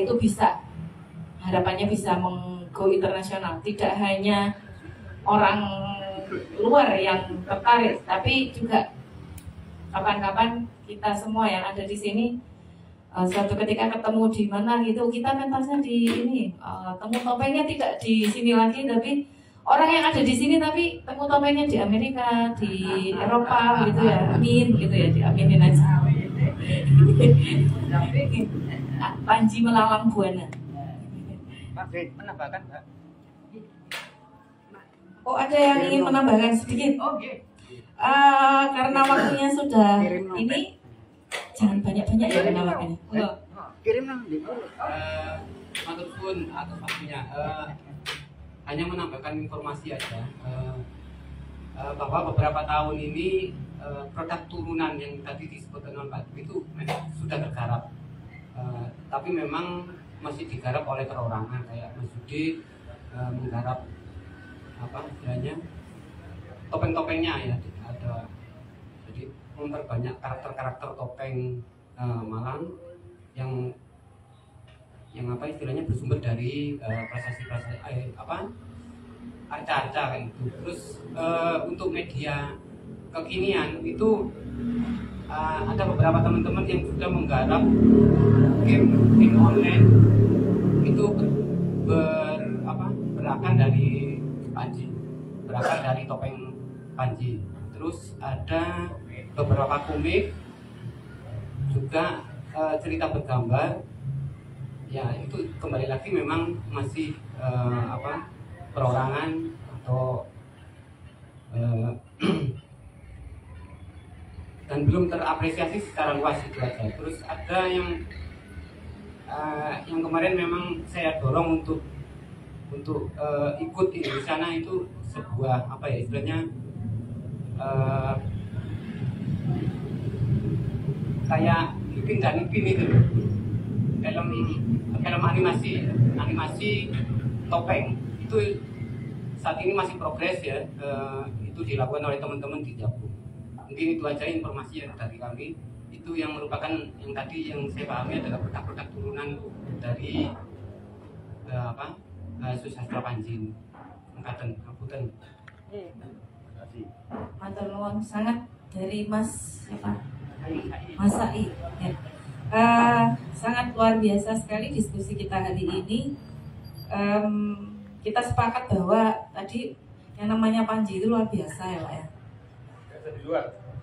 itu bisa, harapannya bisa go internasional, tidak hanya orang luar yang tertarik, tapi juga kapan-kapan kita semua yang ada di sini suatu ketika ketemu di mana gitu, kita mentasnya di ini temu topengnya tidak di sini lagi, tapi orang yang ada di sini tapi temu topengnya di Amerika, di Eropa gitu ya, amin gitu ya, diaminin aja. Panji melalang buana. Pak, menambahkan Pak. Oh, ada yang ingin menambahkan sedikit? Oh, iya. Karena waktunya sudah ini, jangan banyak-banyak ya menambahkannya. Kirim nang di matur suwun atas waktunya. Hanya menambahkan informasi aja bahwa beberapa tahun ini produk turunan yang tadi disebutkan oleh Pak Dwi itu sudah tergarap, tapi memang masih digarap oleh perorangan kayak Mas Yudi menggarap apa istilahnya topeng-topengnya ya, ada jadi memperbanyak karakter-karakter topeng Malang yang apa istilahnya bersumber dari prasasti-prasasti arca-arca kayak gitu. Terus untuk media kekinian itu ada beberapa teman-teman yang sudah menggarap game online itu berakar dari Panji, berakar dari topeng Panji. Terus ada beberapa komik juga cerita bergambar ya, itu kembali lagi memang masih perorangan atau dan belum terapresiasi secara luas, itu aja. Terus ada yang kemarin memang saya dorong untuk ikut di sana, itu sebuah apa ya istilahnya kayak Ipin dan Ipin itu film animasi topeng itu saat ini masih progres ya, itu dilakukan oleh teman-teman di Jabu. Mungkin itu aja informasi yang dari kami, itu yang merupakan yang tadi yang saya pahami adalah produk-produk turunan dari Susastra Panji angkatan Kabupaten. Matur nuwun sangat dari Mas Sai ya. Sangat luar biasa sekali diskusi kita hari ini. Kita sepakat bahwa tadi yang namanya Panji itu luar biasa ya Pak ya.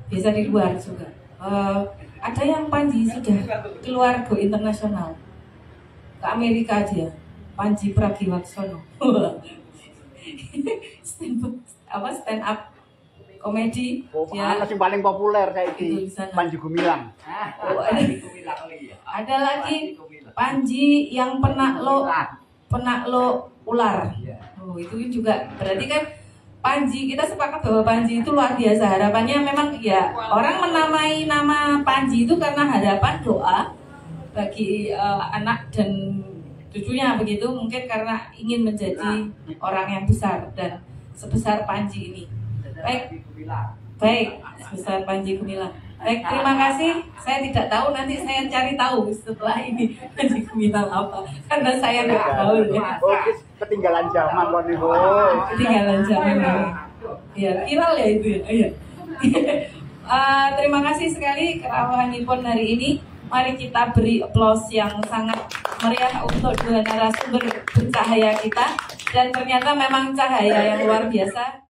Bisa di luar juga. Ada yang Panji sudah keluar go internasional, ke Amerika dia. Panji Pragiwaksono. stand up komedi ya, yang paling populer kayak di Panji Gumilang. Ada lagi Panji yang penakluk ular. Oh, itu juga berarti kan Panji, kita sepakat bahwa Panji itu luar biasa. Harapannya memang ya, orang menamai nama Panji itu karena harapan doa bagi anak dan cucunya begitu, mungkin karena ingin menjadi orang yang besar dan sebesar Panji ini. Baik, sebesar Panji Gumilang. Baik, terima kasih. Saya tidak tahu, nanti saya cari tahu setelah ini Panji Gumilang apa, karena saya nggak tahu ya. Ketinggalan zaman loh nih, Ketinggalan zaman. Ya, viral ya itu ya. Iya. Terima kasih sekali kerawahanipun hari ini. Mari kita beri aplaus yang sangat meriah untuk dua narasumber bercahaya kita, dan ternyata memang cahaya yang luar biasa.